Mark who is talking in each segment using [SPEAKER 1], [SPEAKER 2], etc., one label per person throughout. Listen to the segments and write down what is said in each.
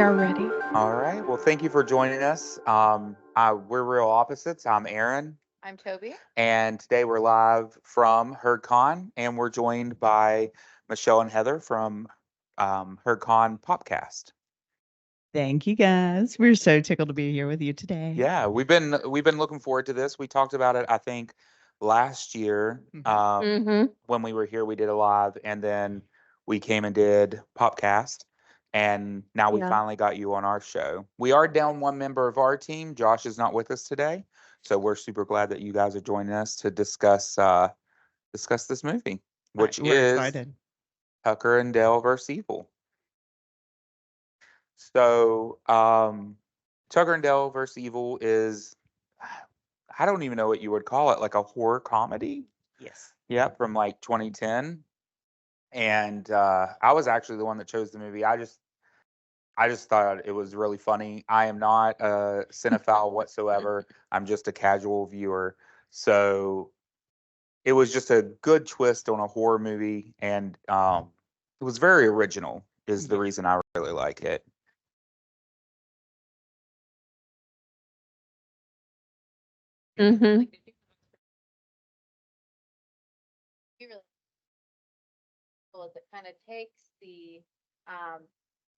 [SPEAKER 1] are ready.
[SPEAKER 2] All right. Well, thank you for joining us. We're real opposites. I'm Aaron,
[SPEAKER 3] I'm Tobey.
[SPEAKER 2] and today we're live from HerdCon, and we're joined by Michelle and Heather from HerdCon PopCast.
[SPEAKER 4] Thank you, guys. We're so tickled to be here with you today.
[SPEAKER 2] Yeah, we've been looking forward to this. We talked about it, I think, last year when we were here. We did a live, and then we came and did PopCast. And now we finally got you on our show. We are down one member of our team. Josh is not with us today. So we're super glad that you guys are joining us to discuss this movie, which
[SPEAKER 4] We're
[SPEAKER 2] is
[SPEAKER 4] excited.
[SPEAKER 2] Tucker and Dale vs. Evil. So Tucker and Dale vs. Evil is, I don't even know what you would call it, like a horror comedy.
[SPEAKER 4] Yes.
[SPEAKER 2] Yeah, from like 2010. And I was actually the one that chose the movie. I just thought it was really funny. I am not a cinephile whatsoever. I'm just a casual viewer. So it was just a good twist on a horror movie, and it was very original is the reason I really like it.
[SPEAKER 1] Mm-hmm.
[SPEAKER 3] It kind of takes the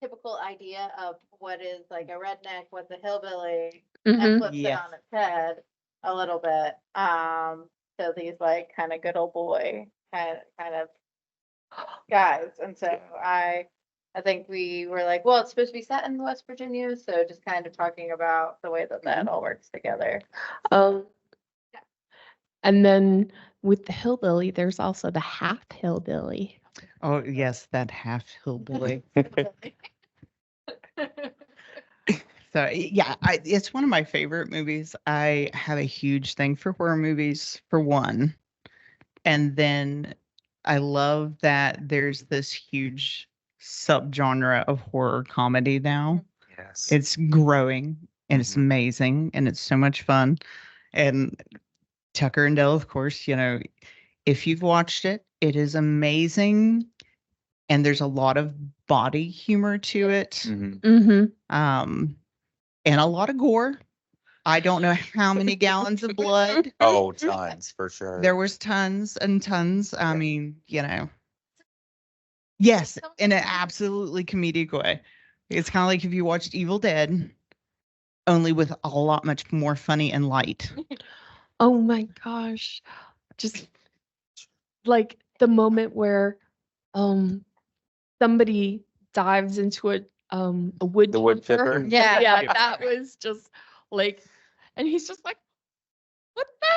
[SPEAKER 3] typical idea of what is like a redneck, what's a hillbilly, and flips it on its head a little bit. So these like kind of good old boy kind of guys, and so I think we were like, well, it's supposed to be set in West Virginia, so just kind of talking about the way that all works together.
[SPEAKER 1] And then with the hillbilly, there's also the half hillbilly.
[SPEAKER 4] Oh, yes, that half hillbilly. So, yeah, it's one of my favorite movies. I have a huge thing for horror movies, for one. And then I love that there's this huge subgenre of horror comedy now.
[SPEAKER 2] Yes.
[SPEAKER 4] It's growing, and it's amazing, and it's so much fun. And Tucker and Dale, of course, if you've watched it, it is amazing. And there's a lot of body humor to it. And a lot of gore. I don't know how many gallons of blood.
[SPEAKER 2] Oh, tons for sure.
[SPEAKER 4] There was tons and tons. I mean, yes, in an absolutely comedic way. It's kind of like if you watched Evil Dead, only with a lot much more funny and light.
[SPEAKER 1] Oh my gosh. Just like the moment where somebody dives into a wood
[SPEAKER 2] The wood chipper.
[SPEAKER 1] Yeah, that was just like, and he's just like, what the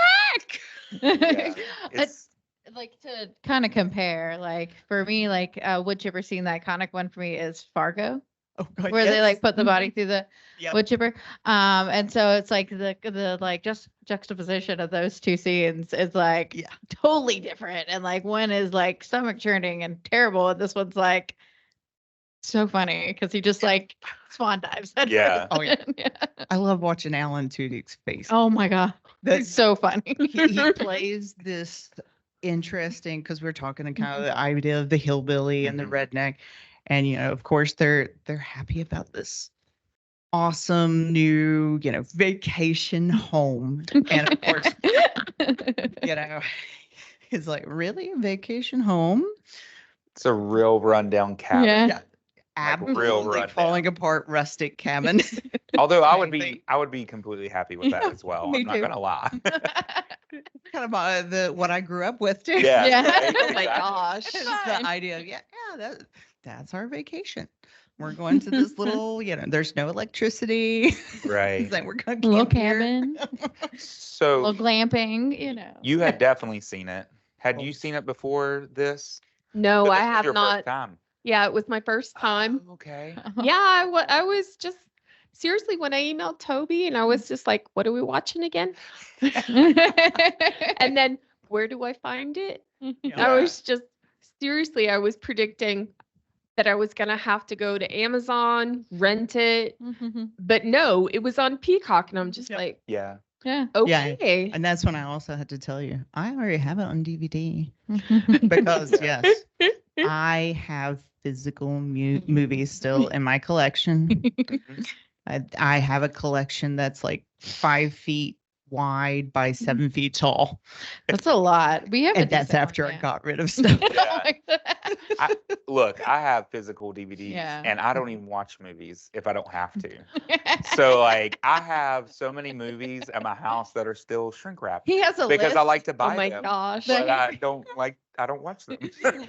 [SPEAKER 1] heck?
[SPEAKER 3] It's like to kind of compare, like for me, like wood chipper scene, the iconic one for me is Fargo.
[SPEAKER 4] Oh, God,
[SPEAKER 3] where they like put the body through the wood chipper. And so it's like the like just juxtaposition of those two scenes is like totally different. And like one is like stomach churning and terrible. And this one's like so funny because he just like swan dives.
[SPEAKER 2] Yeah.
[SPEAKER 4] Oh, yeah. I love watching Alan Tudyk's face.
[SPEAKER 3] Oh my God. That's so funny.
[SPEAKER 4] He plays this interesting, because we're talking the kind of the idea of the hillbilly and the redneck. And, of course, they're happy about this awesome new, vacation home. And of course, he's like, really? A vacation home?
[SPEAKER 2] It's a real rundown cabin.
[SPEAKER 3] Yeah.
[SPEAKER 4] Absolutely
[SPEAKER 2] real rundown.
[SPEAKER 4] falling apart rustic cabin.
[SPEAKER 2] Although I would be completely happy with that as well.
[SPEAKER 4] Me
[SPEAKER 2] I'm not
[SPEAKER 4] too.
[SPEAKER 2] gonna lie.
[SPEAKER 4] Kind of what I grew up with too.
[SPEAKER 2] Yeah.
[SPEAKER 3] right?
[SPEAKER 1] Oh my gosh.
[SPEAKER 4] It's the idea of, that's our vacation. We're going to this little, there's no electricity.
[SPEAKER 2] Right.
[SPEAKER 4] It's like we're going to
[SPEAKER 3] Little
[SPEAKER 4] camp here.
[SPEAKER 3] cabin,
[SPEAKER 2] So
[SPEAKER 3] little glamping,
[SPEAKER 2] you had definitely seen it. Had you seen it before this?
[SPEAKER 1] No,
[SPEAKER 2] But
[SPEAKER 1] I
[SPEAKER 2] this was
[SPEAKER 1] have
[SPEAKER 2] your
[SPEAKER 1] not.
[SPEAKER 2] First time.
[SPEAKER 1] Yeah, it was my first time.
[SPEAKER 2] Oh, okay.
[SPEAKER 1] Yeah, I was just seriously when I emailed Tobey and I was just like, what are we watching again? And then where do I find it? I was just seriously, I was predicting that I was gonna have to go to Amazon, rent it. But no, it was on Peacock, and I'm just like,
[SPEAKER 2] Yeah.
[SPEAKER 3] Yeah.
[SPEAKER 1] okay.
[SPEAKER 4] And that's when I also had to tell you, I already have it on DVD. Because, yes, I have physical movies still in my collection. I have a collection that's like 5 feet wide by 7 feet tall.
[SPEAKER 5] That's a lot. We have
[SPEAKER 4] And that's after I got rid of stuff.
[SPEAKER 2] Look, I have physical DVDs
[SPEAKER 5] Yeah.
[SPEAKER 2] and I don't even watch movies if I don't have to. So like I have so many movies at my house that are still shrink wrapped
[SPEAKER 5] He has a
[SPEAKER 2] because
[SPEAKER 5] list.
[SPEAKER 2] I like to
[SPEAKER 1] Oh
[SPEAKER 2] buy
[SPEAKER 1] my
[SPEAKER 2] them,
[SPEAKER 1] gosh.
[SPEAKER 2] but I don't watch them.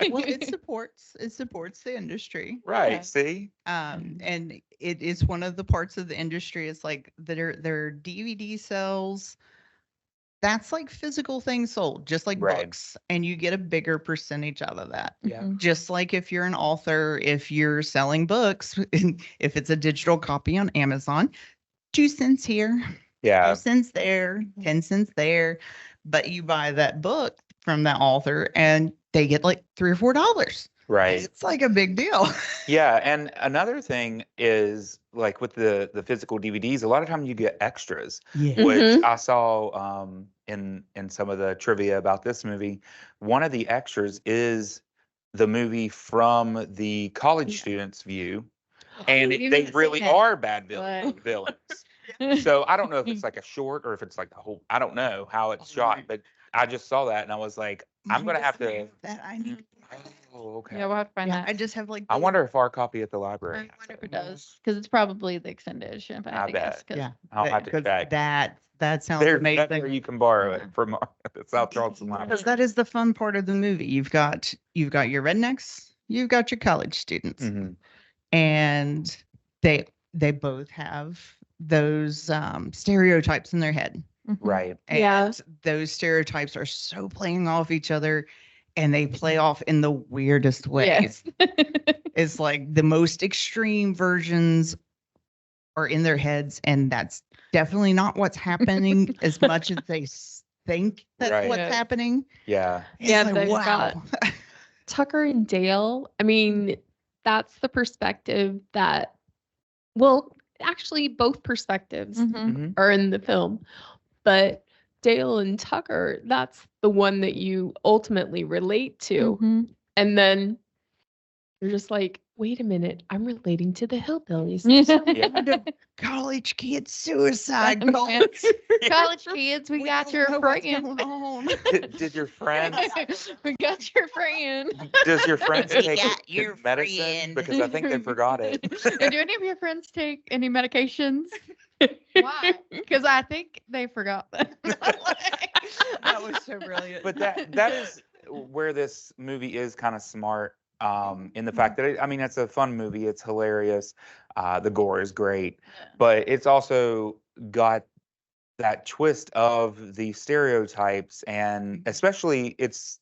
[SPEAKER 4] Well, it supports the industry.
[SPEAKER 2] Right.
[SPEAKER 5] Yeah.
[SPEAKER 2] See?
[SPEAKER 4] And it is one of the parts of the industry. It's like their DVD sales. That's like physical things sold, just like
[SPEAKER 2] Right.
[SPEAKER 4] books, and you get a bigger percentage out of that.
[SPEAKER 2] Yeah.
[SPEAKER 4] Just like if you're an author, if you're selling books, if it's a digital copy on Amazon, 2 cents here,
[SPEAKER 2] Yeah.
[SPEAKER 4] 2 cents there, 10 cents there, but you buy that book from that author and they get like $3 or $4.
[SPEAKER 2] Right.
[SPEAKER 4] It's like a big deal.
[SPEAKER 2] Yeah, and another thing is like with the physical DVDs, a lot of times you get extras,
[SPEAKER 4] Yeah.
[SPEAKER 2] which I saw in some of the trivia about this movie. One of the extras is the movie from the college student's view, and
[SPEAKER 5] You
[SPEAKER 2] they
[SPEAKER 5] haven't
[SPEAKER 2] really
[SPEAKER 5] seen it.
[SPEAKER 2] are bad
[SPEAKER 5] But-
[SPEAKER 2] villains. So I don't know if it's like a short or if it's like the whole. I don't know how it's shot, but I just saw that and I was like, I'm gonna have to.
[SPEAKER 4] That I need.
[SPEAKER 2] Oh, okay.
[SPEAKER 5] Yeah, we'll have to find
[SPEAKER 4] Yeah,
[SPEAKER 5] that.
[SPEAKER 4] I just have like.
[SPEAKER 2] I
[SPEAKER 4] the-
[SPEAKER 2] wonder if our copy at the
[SPEAKER 5] I
[SPEAKER 2] library.
[SPEAKER 5] wonder
[SPEAKER 2] has
[SPEAKER 5] if
[SPEAKER 2] it.
[SPEAKER 5] it does, because it's probably the extended edition. If I had
[SPEAKER 2] I
[SPEAKER 5] to guess,
[SPEAKER 2] bet.
[SPEAKER 5] 'cause-
[SPEAKER 4] Yeah.
[SPEAKER 2] I'll have to
[SPEAKER 4] 'cause
[SPEAKER 2] check.
[SPEAKER 4] That sounds
[SPEAKER 2] There's
[SPEAKER 4] amazing.
[SPEAKER 2] nowhere you can borrow
[SPEAKER 5] Yeah.
[SPEAKER 2] it from the South Charleston
[SPEAKER 4] Because
[SPEAKER 2] Library.
[SPEAKER 4] that is the fun part of the movie. You've got your rednecks, you've got your college students,
[SPEAKER 2] Mhm.
[SPEAKER 4] and they both have those stereotypes in their head.
[SPEAKER 5] Mhm.
[SPEAKER 2] Right.
[SPEAKER 4] And
[SPEAKER 1] Yeah.
[SPEAKER 4] those stereotypes are so playing off each other, and they play off in the weirdest ways.
[SPEAKER 5] Yes.
[SPEAKER 4] It's like the most extreme versions are in their heads, and that's definitely not what's happening as much as they think that's
[SPEAKER 2] Right.
[SPEAKER 4] what's
[SPEAKER 5] Yeah.
[SPEAKER 4] happening.
[SPEAKER 2] Yeah.
[SPEAKER 4] It's
[SPEAKER 1] Yeah,
[SPEAKER 4] like,
[SPEAKER 1] they've
[SPEAKER 4] wow.
[SPEAKER 1] Tucker and Dale, I mean, that's the perspective that, well, actually, both perspectives
[SPEAKER 5] Mhm.
[SPEAKER 2] Mhm.
[SPEAKER 1] are in the film, but Dale and Tucker, that's the one that you ultimately relate to.
[SPEAKER 5] Mhm.
[SPEAKER 1] And then you're just like, wait a minute, I'm relating to the hillbillies.
[SPEAKER 2] Yeah.
[SPEAKER 4] College kid suicide.
[SPEAKER 5] Man.
[SPEAKER 4] College,
[SPEAKER 5] College kids, we got
[SPEAKER 4] don't
[SPEAKER 5] your
[SPEAKER 4] know what's
[SPEAKER 5] friend.
[SPEAKER 4] going on.
[SPEAKER 2] Did your friends?
[SPEAKER 5] We got your friend.
[SPEAKER 2] Does your friends
[SPEAKER 4] We
[SPEAKER 2] take
[SPEAKER 4] got your
[SPEAKER 2] medicine?
[SPEAKER 4] friend.
[SPEAKER 2] Because I think they forgot it.
[SPEAKER 5] Do any of your friends take any medications?
[SPEAKER 3] Why?
[SPEAKER 5] Because I think they forgot them.
[SPEAKER 4] That was so brilliant.
[SPEAKER 2] But that is where this movie is kind of smart. In the fact that I mean, it's a fun movie. It's hilarious. The gore is great, but it's also got that twist of the stereotypes, and especially it's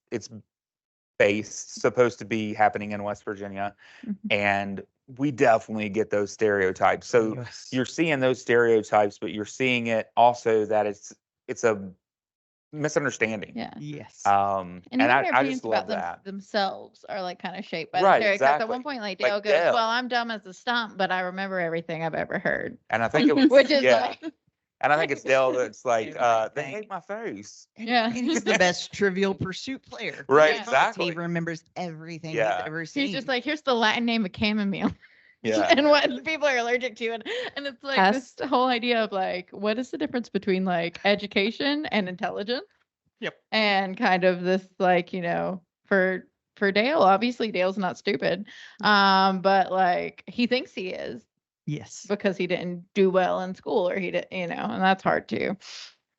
[SPEAKER 2] based supposed to be happening in West Virginia,
[SPEAKER 5] Mhm.
[SPEAKER 2] and we definitely get those stereotypes. So
[SPEAKER 4] Yes.
[SPEAKER 2] you're seeing those stereotypes, but you're seeing it also that it's a misunderstanding.
[SPEAKER 5] Yeah.
[SPEAKER 4] Yes.
[SPEAKER 5] And even
[SPEAKER 2] And
[SPEAKER 5] their
[SPEAKER 2] I
[SPEAKER 5] opinions
[SPEAKER 2] just love
[SPEAKER 5] about
[SPEAKER 2] that.
[SPEAKER 5] themselves are like kind of shaped by
[SPEAKER 2] Right,
[SPEAKER 5] the stereotypes. At
[SPEAKER 2] exactly.
[SPEAKER 5] one point, like
[SPEAKER 2] Like
[SPEAKER 5] Dale goes,
[SPEAKER 2] Dale.
[SPEAKER 5] "Well, I'm dumb as a stump, but I remember everything I've ever heard,"
[SPEAKER 2] And I think it was
[SPEAKER 5] which is
[SPEAKER 2] yeah.
[SPEAKER 5] like,
[SPEAKER 2] And I think it's Dale that's like,
[SPEAKER 4] Yeah,
[SPEAKER 2] they
[SPEAKER 4] right.
[SPEAKER 2] hate my face.
[SPEAKER 5] yeah.
[SPEAKER 4] And he's the best Trivial Pursuit player.
[SPEAKER 2] Right,
[SPEAKER 5] Yeah.
[SPEAKER 2] exactly.
[SPEAKER 4] He remembers everything
[SPEAKER 2] Yeah.
[SPEAKER 4] he's ever seen.
[SPEAKER 5] He's just like, "Here's the Latin name of chamomile."
[SPEAKER 2] Yeah.
[SPEAKER 5] And what people are allergic to, and it's like
[SPEAKER 1] Pest.
[SPEAKER 5] this whole idea of like, what is the difference between like education and intelligence?
[SPEAKER 4] Yep.
[SPEAKER 5] And kind of this like, for Dale, obviously Dale's not stupid, but like he thinks he is
[SPEAKER 4] Yes.
[SPEAKER 5] because he didn't do well in school, or he did, and that's hard too.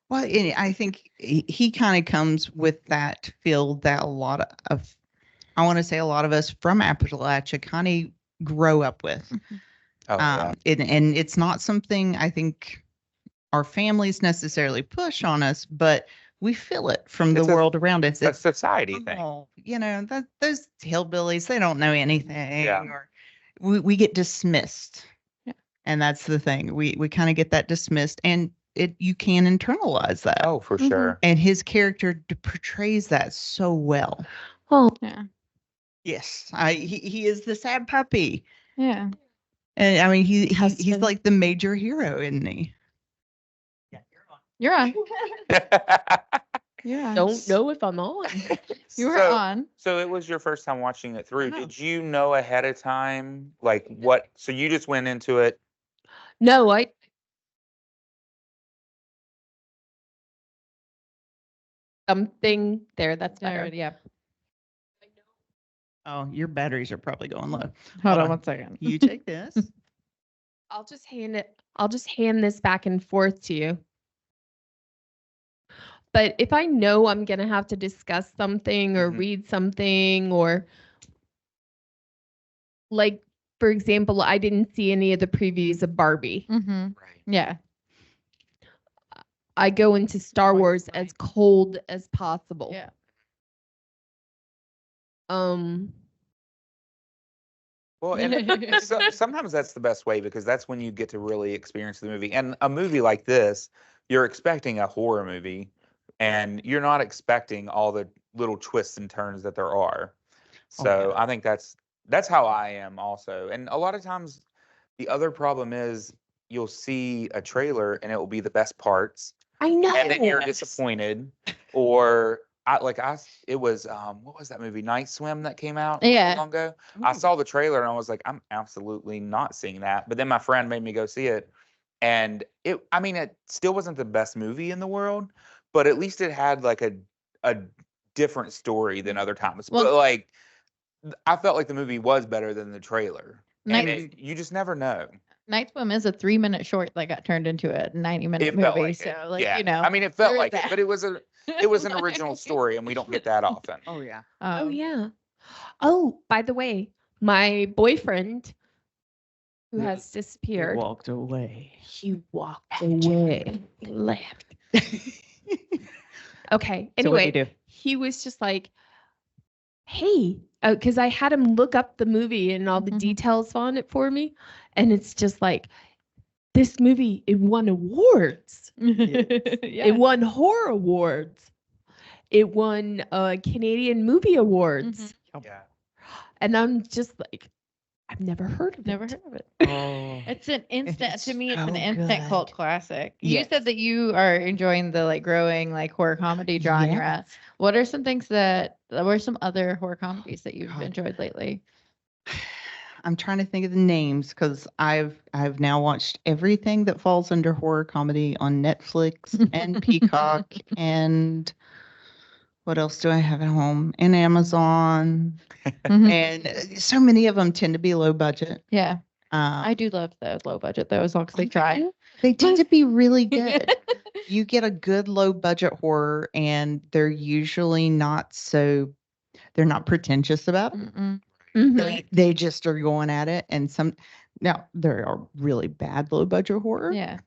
[SPEAKER 4] Well, and I think he kind of comes with that feel that a lot of, I want to say a lot of us from Appalachia kind of grow up with.
[SPEAKER 2] Oh, yeah.
[SPEAKER 4] And it's not something I think our families necessarily push on us, but we feel it from the
[SPEAKER 2] It's a-
[SPEAKER 4] world around us.
[SPEAKER 2] It's a
[SPEAKER 4] It's,
[SPEAKER 2] society thing.
[SPEAKER 4] oh, that those hillbillies, they don't know anything,
[SPEAKER 2] Yeah.
[SPEAKER 4] or we get dismissed.
[SPEAKER 5] Yeah.
[SPEAKER 4] And that's the thing. We kind of get that dismissed, and you can internalize that.
[SPEAKER 2] Oh, for
[SPEAKER 5] Mhm.
[SPEAKER 2] sure.
[SPEAKER 4] And his character portrays that so well.
[SPEAKER 1] Oh,
[SPEAKER 5] Yeah.
[SPEAKER 4] Yes, he is the sad puppy,
[SPEAKER 5] Yeah.
[SPEAKER 4] and I mean he's
[SPEAKER 1] Husband.
[SPEAKER 4] like the major hero, isn't he?
[SPEAKER 5] You're on. Yeah.
[SPEAKER 1] Don't know if I'm on.
[SPEAKER 5] You were
[SPEAKER 2] So-
[SPEAKER 5] on.
[SPEAKER 2] So it was your first time watching it through.
[SPEAKER 5] know.
[SPEAKER 2] Did you know ahead of time, like what? So you just went into it.
[SPEAKER 1] No, something there. That's
[SPEAKER 5] There,
[SPEAKER 1] better.
[SPEAKER 5] yeah.
[SPEAKER 4] Oh, your batteries are probably going low.
[SPEAKER 5] Hold
[SPEAKER 4] Hold
[SPEAKER 5] on
[SPEAKER 4] on.
[SPEAKER 5] 1 second.
[SPEAKER 4] You take this.
[SPEAKER 1] I'll just hand this back and forth to you. But if I know I'm gonna have to discuss something or
[SPEAKER 2] Mhm.
[SPEAKER 1] read something, or like, for example, I didn't see any of the previews of Barbie.
[SPEAKER 5] Mm-hmm.
[SPEAKER 2] Right.
[SPEAKER 5] Yeah.
[SPEAKER 1] I go into Star
[SPEAKER 5] Right,
[SPEAKER 1] Wars
[SPEAKER 5] right.
[SPEAKER 1] as cold as possible.
[SPEAKER 5] Yeah.
[SPEAKER 2] Well, and sometimes that's the best way because that's when you get to really experience the movie. And a movie like this, you're expecting a horror movie, and you're not expecting all the little twists and turns that there are. So I think that's how I am also. And a lot of times, the other problem is you'll see a trailer and it will be the best parts,
[SPEAKER 1] I know.
[SPEAKER 2] and then you're disappointed, or it was what was that movie, Night Swim, that came out not
[SPEAKER 5] Yeah.
[SPEAKER 2] too long ago. I saw the trailer and I was like, I'm absolutely not seeing that. But then my friend made me go see it, and it still wasn't the best movie in the world, but at least it had like a different story than other times.
[SPEAKER 5] Well-
[SPEAKER 2] But like I felt like the movie was better than the trailer. And
[SPEAKER 5] Night,
[SPEAKER 2] you just never know.
[SPEAKER 5] Night Swim is a 3-minute short that got turned into a 90-minute
[SPEAKER 2] It
[SPEAKER 5] movie.
[SPEAKER 2] felt like
[SPEAKER 5] So,
[SPEAKER 2] it.
[SPEAKER 5] like,
[SPEAKER 2] Yeah.
[SPEAKER 5] you know.
[SPEAKER 2] I mean, it felt
[SPEAKER 5] there is
[SPEAKER 2] like it,
[SPEAKER 5] that.
[SPEAKER 2] but it was an original story, and we don't get that often.
[SPEAKER 4] Oh, yeah.
[SPEAKER 1] Oh yeah. Oh, by the way, my boyfriend who has disappeared.
[SPEAKER 4] Walked away.
[SPEAKER 1] He walked away. He left. Okay.
[SPEAKER 4] So what'd
[SPEAKER 1] Anyway,
[SPEAKER 4] he do?
[SPEAKER 1] he was just like, hey, because I had him look up the movie and all the
[SPEAKER 5] Mhm.
[SPEAKER 1] details on it for me. And it's just like, this movie, it won awards. It won horror awards. It won Canadian movie awards.
[SPEAKER 2] Yeah.
[SPEAKER 1] And I'm just like, I've never heard of
[SPEAKER 5] Never
[SPEAKER 1] it.
[SPEAKER 5] heard of it.
[SPEAKER 4] Oh,
[SPEAKER 5] It's an instant,
[SPEAKER 4] It's
[SPEAKER 5] to me, it's an
[SPEAKER 4] so
[SPEAKER 5] instant cult
[SPEAKER 4] good.
[SPEAKER 5] classic. You
[SPEAKER 4] Yes.
[SPEAKER 5] said that you are enjoying the like growing like horror comedy genre.
[SPEAKER 4] Yes.
[SPEAKER 5] What are some things what are some other horror comedies that you've
[SPEAKER 4] God.
[SPEAKER 5] enjoyed lately?
[SPEAKER 4] I'm trying to think of the names because I've now watched everything that falls under horror comedy on Netflix and Peacock and what else do I have at home? And Amazon.
[SPEAKER 5] Mhm.
[SPEAKER 4] And so many of them tend to be low budget.
[SPEAKER 5] Yeah, I do love the low budget though, as long as they try.
[SPEAKER 4] They tend to be really good. You get a good low budget horror and they're usually they're not pretentious about it.
[SPEAKER 5] Mm-mm.
[SPEAKER 1] Mhm.
[SPEAKER 4] They just are going at it. And now there are really bad low budget horror.
[SPEAKER 5] Yeah,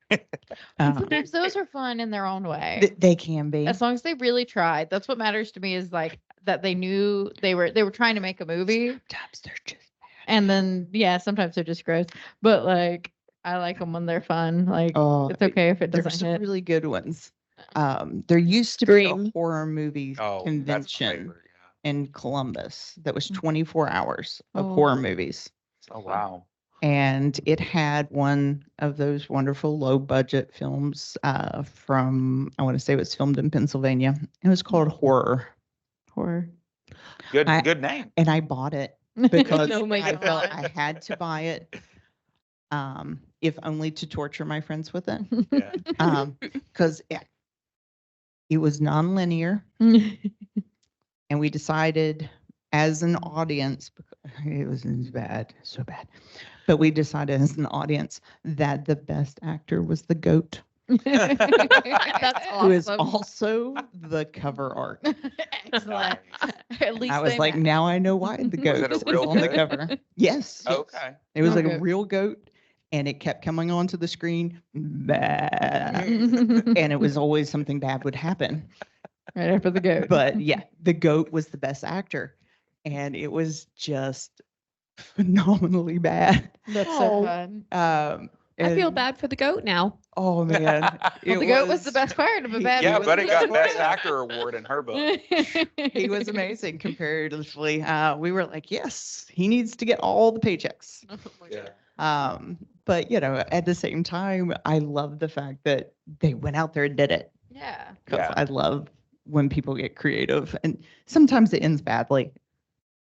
[SPEAKER 4] Um,
[SPEAKER 5] sometimes those are fun in their own way.
[SPEAKER 4] they can be.
[SPEAKER 5] As long as they really tried. That's what matters to me, is like that they knew they were trying to make a movie.
[SPEAKER 4] Sometimes they're just
[SPEAKER 5] And then, yeah, sometimes they're just gross, but like I like them when they're fun. Like it's okay if it
[SPEAKER 4] There were
[SPEAKER 5] doesn't
[SPEAKER 4] some
[SPEAKER 5] hit.
[SPEAKER 4] really good ones. There used to be
[SPEAKER 1] Scream.
[SPEAKER 4] a horror movie
[SPEAKER 2] Oh, that's my
[SPEAKER 4] convention
[SPEAKER 2] favorite.
[SPEAKER 4] in Columbus that was
[SPEAKER 5] Mm.
[SPEAKER 4] 24 hours of
[SPEAKER 5] Oh.
[SPEAKER 4] horror movies.
[SPEAKER 2] Yeah. Oh wow.
[SPEAKER 4] And it had one of those wonderful low budget films from, I want to say it was filmed in Pennsylvania. It was called Horror.
[SPEAKER 5] Horror.
[SPEAKER 2] Good
[SPEAKER 4] I-
[SPEAKER 2] good name.
[SPEAKER 4] And I bought it because
[SPEAKER 1] Oh my
[SPEAKER 4] I felt
[SPEAKER 1] God.
[SPEAKER 4] I had to buy it, if only to torture my friends with it.
[SPEAKER 2] Yeah.
[SPEAKER 4] Because it was nonlinear, and we decided as an audience, it was bad, so bad, but we decided as an audience that the best actor was the goat,
[SPEAKER 1] That's
[SPEAKER 4] who is
[SPEAKER 1] awesome.
[SPEAKER 4] also the cover art.
[SPEAKER 5] Excellent. At least
[SPEAKER 4] I was
[SPEAKER 5] they
[SPEAKER 4] like,
[SPEAKER 5] match.
[SPEAKER 4] now I know why the
[SPEAKER 2] Was
[SPEAKER 4] goat
[SPEAKER 2] it a
[SPEAKER 4] is
[SPEAKER 2] real
[SPEAKER 4] on the
[SPEAKER 2] goat?
[SPEAKER 4] cover. Yes. yes.
[SPEAKER 2] Okay.
[SPEAKER 4] It was
[SPEAKER 5] Real
[SPEAKER 4] like a
[SPEAKER 5] goat.
[SPEAKER 4] real goat, and it kept coming onto the screen. And it was always something bad would happen.
[SPEAKER 5] Right after the goat.
[SPEAKER 4] But yeah, the goat was the best actor, and it was just phenomenally bad.
[SPEAKER 5] That's so
[SPEAKER 1] Oh.
[SPEAKER 5] fun.
[SPEAKER 1] I feel
[SPEAKER 4] and-
[SPEAKER 1] bad for the goat now.
[SPEAKER 4] Oh man,
[SPEAKER 5] Well,
[SPEAKER 4] it
[SPEAKER 5] the goat was the best part of a bad
[SPEAKER 2] Yeah,
[SPEAKER 5] movie.
[SPEAKER 2] but it got Best Actor award in her book.
[SPEAKER 4] He was amazing comparatively. We were like, yes, he needs to get all the paychecks.
[SPEAKER 2] Yeah.
[SPEAKER 4] But at the same time, I love the fact that they went out there and did it.
[SPEAKER 5] Yeah.
[SPEAKER 4] 'Cause
[SPEAKER 2] Yeah.
[SPEAKER 4] I love when people get creative, and sometimes it ends badly.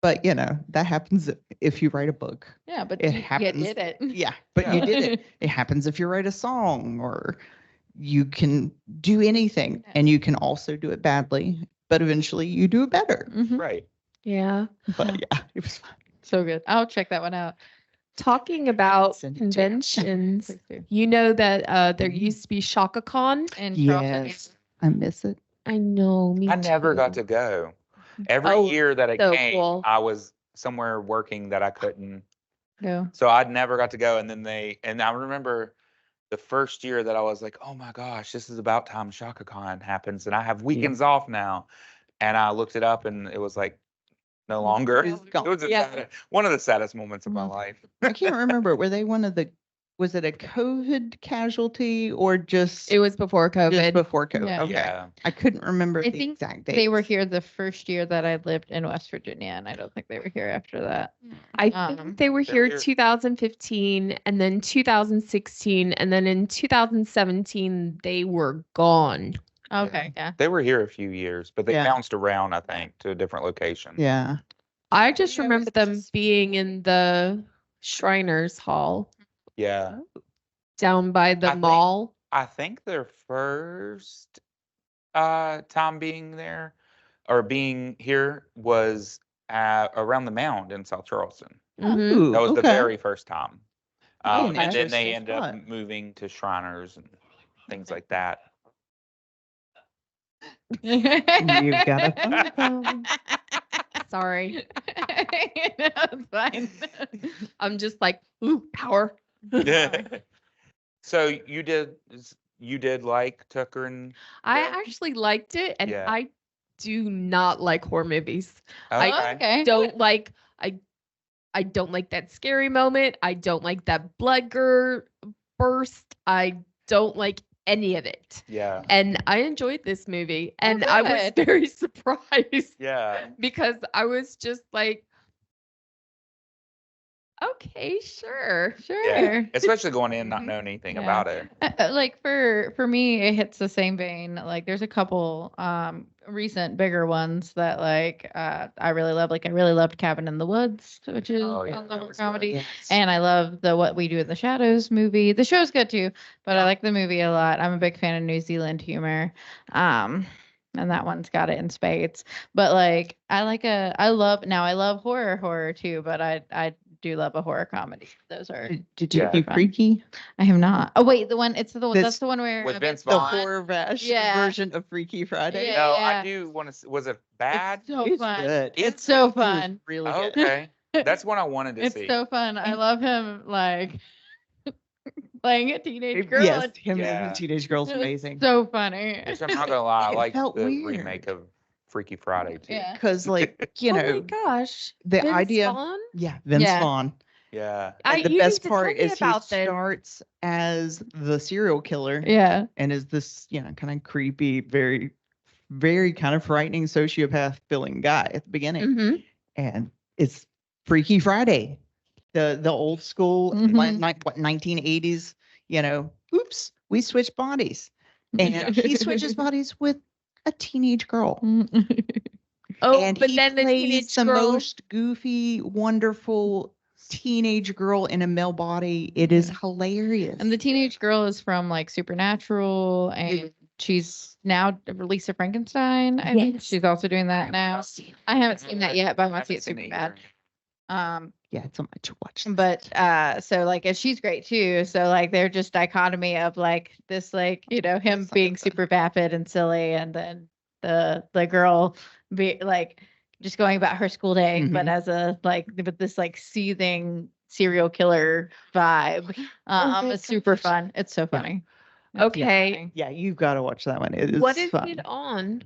[SPEAKER 4] But that happens if you write a book.
[SPEAKER 5] Yeah, but
[SPEAKER 4] It
[SPEAKER 5] you
[SPEAKER 4] happens.
[SPEAKER 5] did it.
[SPEAKER 4] Yeah, but you did it. It happens if you write a song, or you can do anything, and you can also do it badly, but eventually you do it better.
[SPEAKER 2] Right.
[SPEAKER 1] Yeah.
[SPEAKER 4] But yeah, it was fun.
[SPEAKER 5] So good. I'll check that one out.
[SPEAKER 1] Talking about
[SPEAKER 4] Send it to you.
[SPEAKER 1] conventions,
[SPEAKER 5] Please do.
[SPEAKER 1] you know that there used to be ShakaCon.
[SPEAKER 5] And Charleston.
[SPEAKER 4] Yes, I miss it.
[SPEAKER 1] I know, me
[SPEAKER 2] I never got
[SPEAKER 1] too.
[SPEAKER 2] to go. Every
[SPEAKER 1] Oh,
[SPEAKER 2] year that it
[SPEAKER 1] so
[SPEAKER 2] came,
[SPEAKER 1] cool.
[SPEAKER 2] I was somewhere working that I couldn't.
[SPEAKER 5] No.
[SPEAKER 2] So I'd never got to go. And then and I remember the first year that I was like, oh my gosh, this is about time ShakaCon happens and I have weekends off now. And I looked it up and it was like no longer.
[SPEAKER 4] It's
[SPEAKER 2] It
[SPEAKER 4] gone.
[SPEAKER 2] was one of the saddest moments of my life.
[SPEAKER 4] I can't remember. Were they was it a COVID casualty or just
[SPEAKER 1] It was before
[SPEAKER 4] just
[SPEAKER 1] COVID.
[SPEAKER 4] before COVID?
[SPEAKER 5] Yeah.
[SPEAKER 4] Okay.
[SPEAKER 2] Yeah.
[SPEAKER 4] I couldn't remember
[SPEAKER 5] I
[SPEAKER 4] the
[SPEAKER 5] think
[SPEAKER 4] exact date.
[SPEAKER 5] They were here the first year that I lived in West Virginia, and I don't think they were here after that.
[SPEAKER 1] I think they were
[SPEAKER 2] They were
[SPEAKER 1] here
[SPEAKER 2] here-
[SPEAKER 1] 2015 and then 2016 and then in 2017 they were gone.
[SPEAKER 5] Okay, yeah.
[SPEAKER 2] They were here a few years, but they
[SPEAKER 4] Yeah.
[SPEAKER 2] bounced around, I think, to a different location.
[SPEAKER 4] Yeah.
[SPEAKER 1] I just
[SPEAKER 4] Yeah, it
[SPEAKER 1] remember
[SPEAKER 4] was
[SPEAKER 1] them
[SPEAKER 4] just-
[SPEAKER 1] being in the Shriners Hall
[SPEAKER 2] Yeah.
[SPEAKER 1] down by the
[SPEAKER 2] I think-
[SPEAKER 1] mall.
[SPEAKER 2] I think their first time being there or being here was around the Mound in South Charleston.
[SPEAKER 1] Mhm.
[SPEAKER 4] Ooh,
[SPEAKER 2] That was the
[SPEAKER 4] okay.
[SPEAKER 2] very first time.
[SPEAKER 4] Oh,
[SPEAKER 2] And then
[SPEAKER 4] interesting
[SPEAKER 2] they ended up
[SPEAKER 4] spot.
[SPEAKER 2] moving to Shriners and things like that.
[SPEAKER 4] You've got a phone call.
[SPEAKER 1] Sorry.
[SPEAKER 5] No, it's fine.
[SPEAKER 1] I'm just like, ooh, power.
[SPEAKER 2] So you did like Tucker and
[SPEAKER 1] I
[SPEAKER 2] Yeah.
[SPEAKER 1] actually liked it and
[SPEAKER 2] Yeah.
[SPEAKER 1] I do not like horror movies.
[SPEAKER 2] okay.
[SPEAKER 5] Okay.
[SPEAKER 1] Don't like I don't like that scary moment. I don't like that blood burst. I don't like any of it.
[SPEAKER 2] Yeah.
[SPEAKER 1] And I enjoyed this movie and
[SPEAKER 5] Oh,
[SPEAKER 1] I was
[SPEAKER 5] good.
[SPEAKER 1] very surprised
[SPEAKER 2] Yeah.
[SPEAKER 1] because I was just like, okay, sure.
[SPEAKER 5] Sure.
[SPEAKER 2] Yeah. Especially going in not
[SPEAKER 1] Mhm.
[SPEAKER 2] knowing anything
[SPEAKER 5] Yeah.
[SPEAKER 2] about it.
[SPEAKER 5] Like for me, it hits the same vein. Like there's a couple recent bigger ones that I really love. Like I really loved Cabin in the Woods, which is
[SPEAKER 2] Oh, yeah,
[SPEAKER 5] a
[SPEAKER 2] that
[SPEAKER 5] little
[SPEAKER 2] was good.
[SPEAKER 5] comedy.
[SPEAKER 4] Yes.
[SPEAKER 5] And I love the What We Do in the Shadows movie. The show's good too, but I like the movie a lot. I'm a big fan of New Zealand humor. And that one's got it in spades. But like I love horror too, but I do love a horror comedy. Those are
[SPEAKER 4] Did you
[SPEAKER 2] Yeah.
[SPEAKER 4] see
[SPEAKER 5] Fun.
[SPEAKER 4] Freaky?
[SPEAKER 5] I have not. Oh wait, that's
[SPEAKER 4] This-
[SPEAKER 5] the one where
[SPEAKER 2] With Vince
[SPEAKER 4] The
[SPEAKER 2] Vaughn.
[SPEAKER 4] horror
[SPEAKER 5] Yeah.
[SPEAKER 4] version of Freaky Friday.
[SPEAKER 5] Yeah.
[SPEAKER 2] No, I do want to. Was it bad?
[SPEAKER 5] It's so
[SPEAKER 4] It's
[SPEAKER 5] fun.
[SPEAKER 4] good.
[SPEAKER 5] It's so
[SPEAKER 4] It was
[SPEAKER 5] fun.
[SPEAKER 4] really good.
[SPEAKER 2] Okay. That's one I wanted to
[SPEAKER 5] It's
[SPEAKER 2] see.
[SPEAKER 5] so fun. I love him like playing a teenage girl.
[SPEAKER 4] Yes,
[SPEAKER 5] It's
[SPEAKER 4] him
[SPEAKER 2] Yeah.
[SPEAKER 4] as a teenage girl's amazing.
[SPEAKER 5] so funny.
[SPEAKER 2] Which I'm not gonna lie, I
[SPEAKER 4] It
[SPEAKER 2] like
[SPEAKER 4] felt
[SPEAKER 2] the
[SPEAKER 4] weird.
[SPEAKER 2] remake of Freaky Friday too.
[SPEAKER 5] Yeah.
[SPEAKER 4] Because like,
[SPEAKER 1] Oh my gosh.
[SPEAKER 4] the
[SPEAKER 1] Vince
[SPEAKER 4] idea
[SPEAKER 1] Vaughn?
[SPEAKER 4] yeah, Vince
[SPEAKER 5] Yeah.
[SPEAKER 4] Vaughn.
[SPEAKER 2] Yeah.
[SPEAKER 4] And the
[SPEAKER 1] you
[SPEAKER 4] best
[SPEAKER 1] need to tell
[SPEAKER 4] part
[SPEAKER 1] me
[SPEAKER 4] is he
[SPEAKER 1] about this.
[SPEAKER 4] starts as the serial killer
[SPEAKER 5] Yeah.
[SPEAKER 4] and is this, kind of creepy, very, very kind of frightening sociopath feeling guy at the beginning.
[SPEAKER 1] Mhm.
[SPEAKER 4] And it's Freaky Friday, the old school
[SPEAKER 5] Mhm.
[SPEAKER 4] 1980s, oops, we switched bodies. And he switches bodies with a teenage girl.
[SPEAKER 1] Oh,
[SPEAKER 4] and
[SPEAKER 1] but
[SPEAKER 4] he
[SPEAKER 1] then the
[SPEAKER 4] plays
[SPEAKER 1] teenage
[SPEAKER 4] the
[SPEAKER 1] girl.
[SPEAKER 4] most goofy, wonderful teenage girl in a male body. It is hilarious.
[SPEAKER 5] And the teenage girl is from like Supernatural, and she's now Lisa Frankenstein. I think
[SPEAKER 1] Yes.
[SPEAKER 5] she's also doing that now. I haven't seen that yet, but I want to see it
[SPEAKER 2] Haven't seen
[SPEAKER 5] super
[SPEAKER 2] it
[SPEAKER 5] bad.
[SPEAKER 4] Yeah, it's on my to watch.
[SPEAKER 5] But so like, and she's great too. So like, they're just dichotomy of like this, like him being super vapid and silly, and then the girl be like just going about her school day, but
[SPEAKER 4] Mhm.
[SPEAKER 5] as a like with this like seething serial killer vibe.
[SPEAKER 1] my
[SPEAKER 5] It's super
[SPEAKER 1] gosh.
[SPEAKER 5] fun. It's so funny. It's
[SPEAKER 1] Okay.
[SPEAKER 5] funny.
[SPEAKER 4] Yeah, you've got to watch that one. It is
[SPEAKER 1] What is
[SPEAKER 4] fun.
[SPEAKER 1] it on?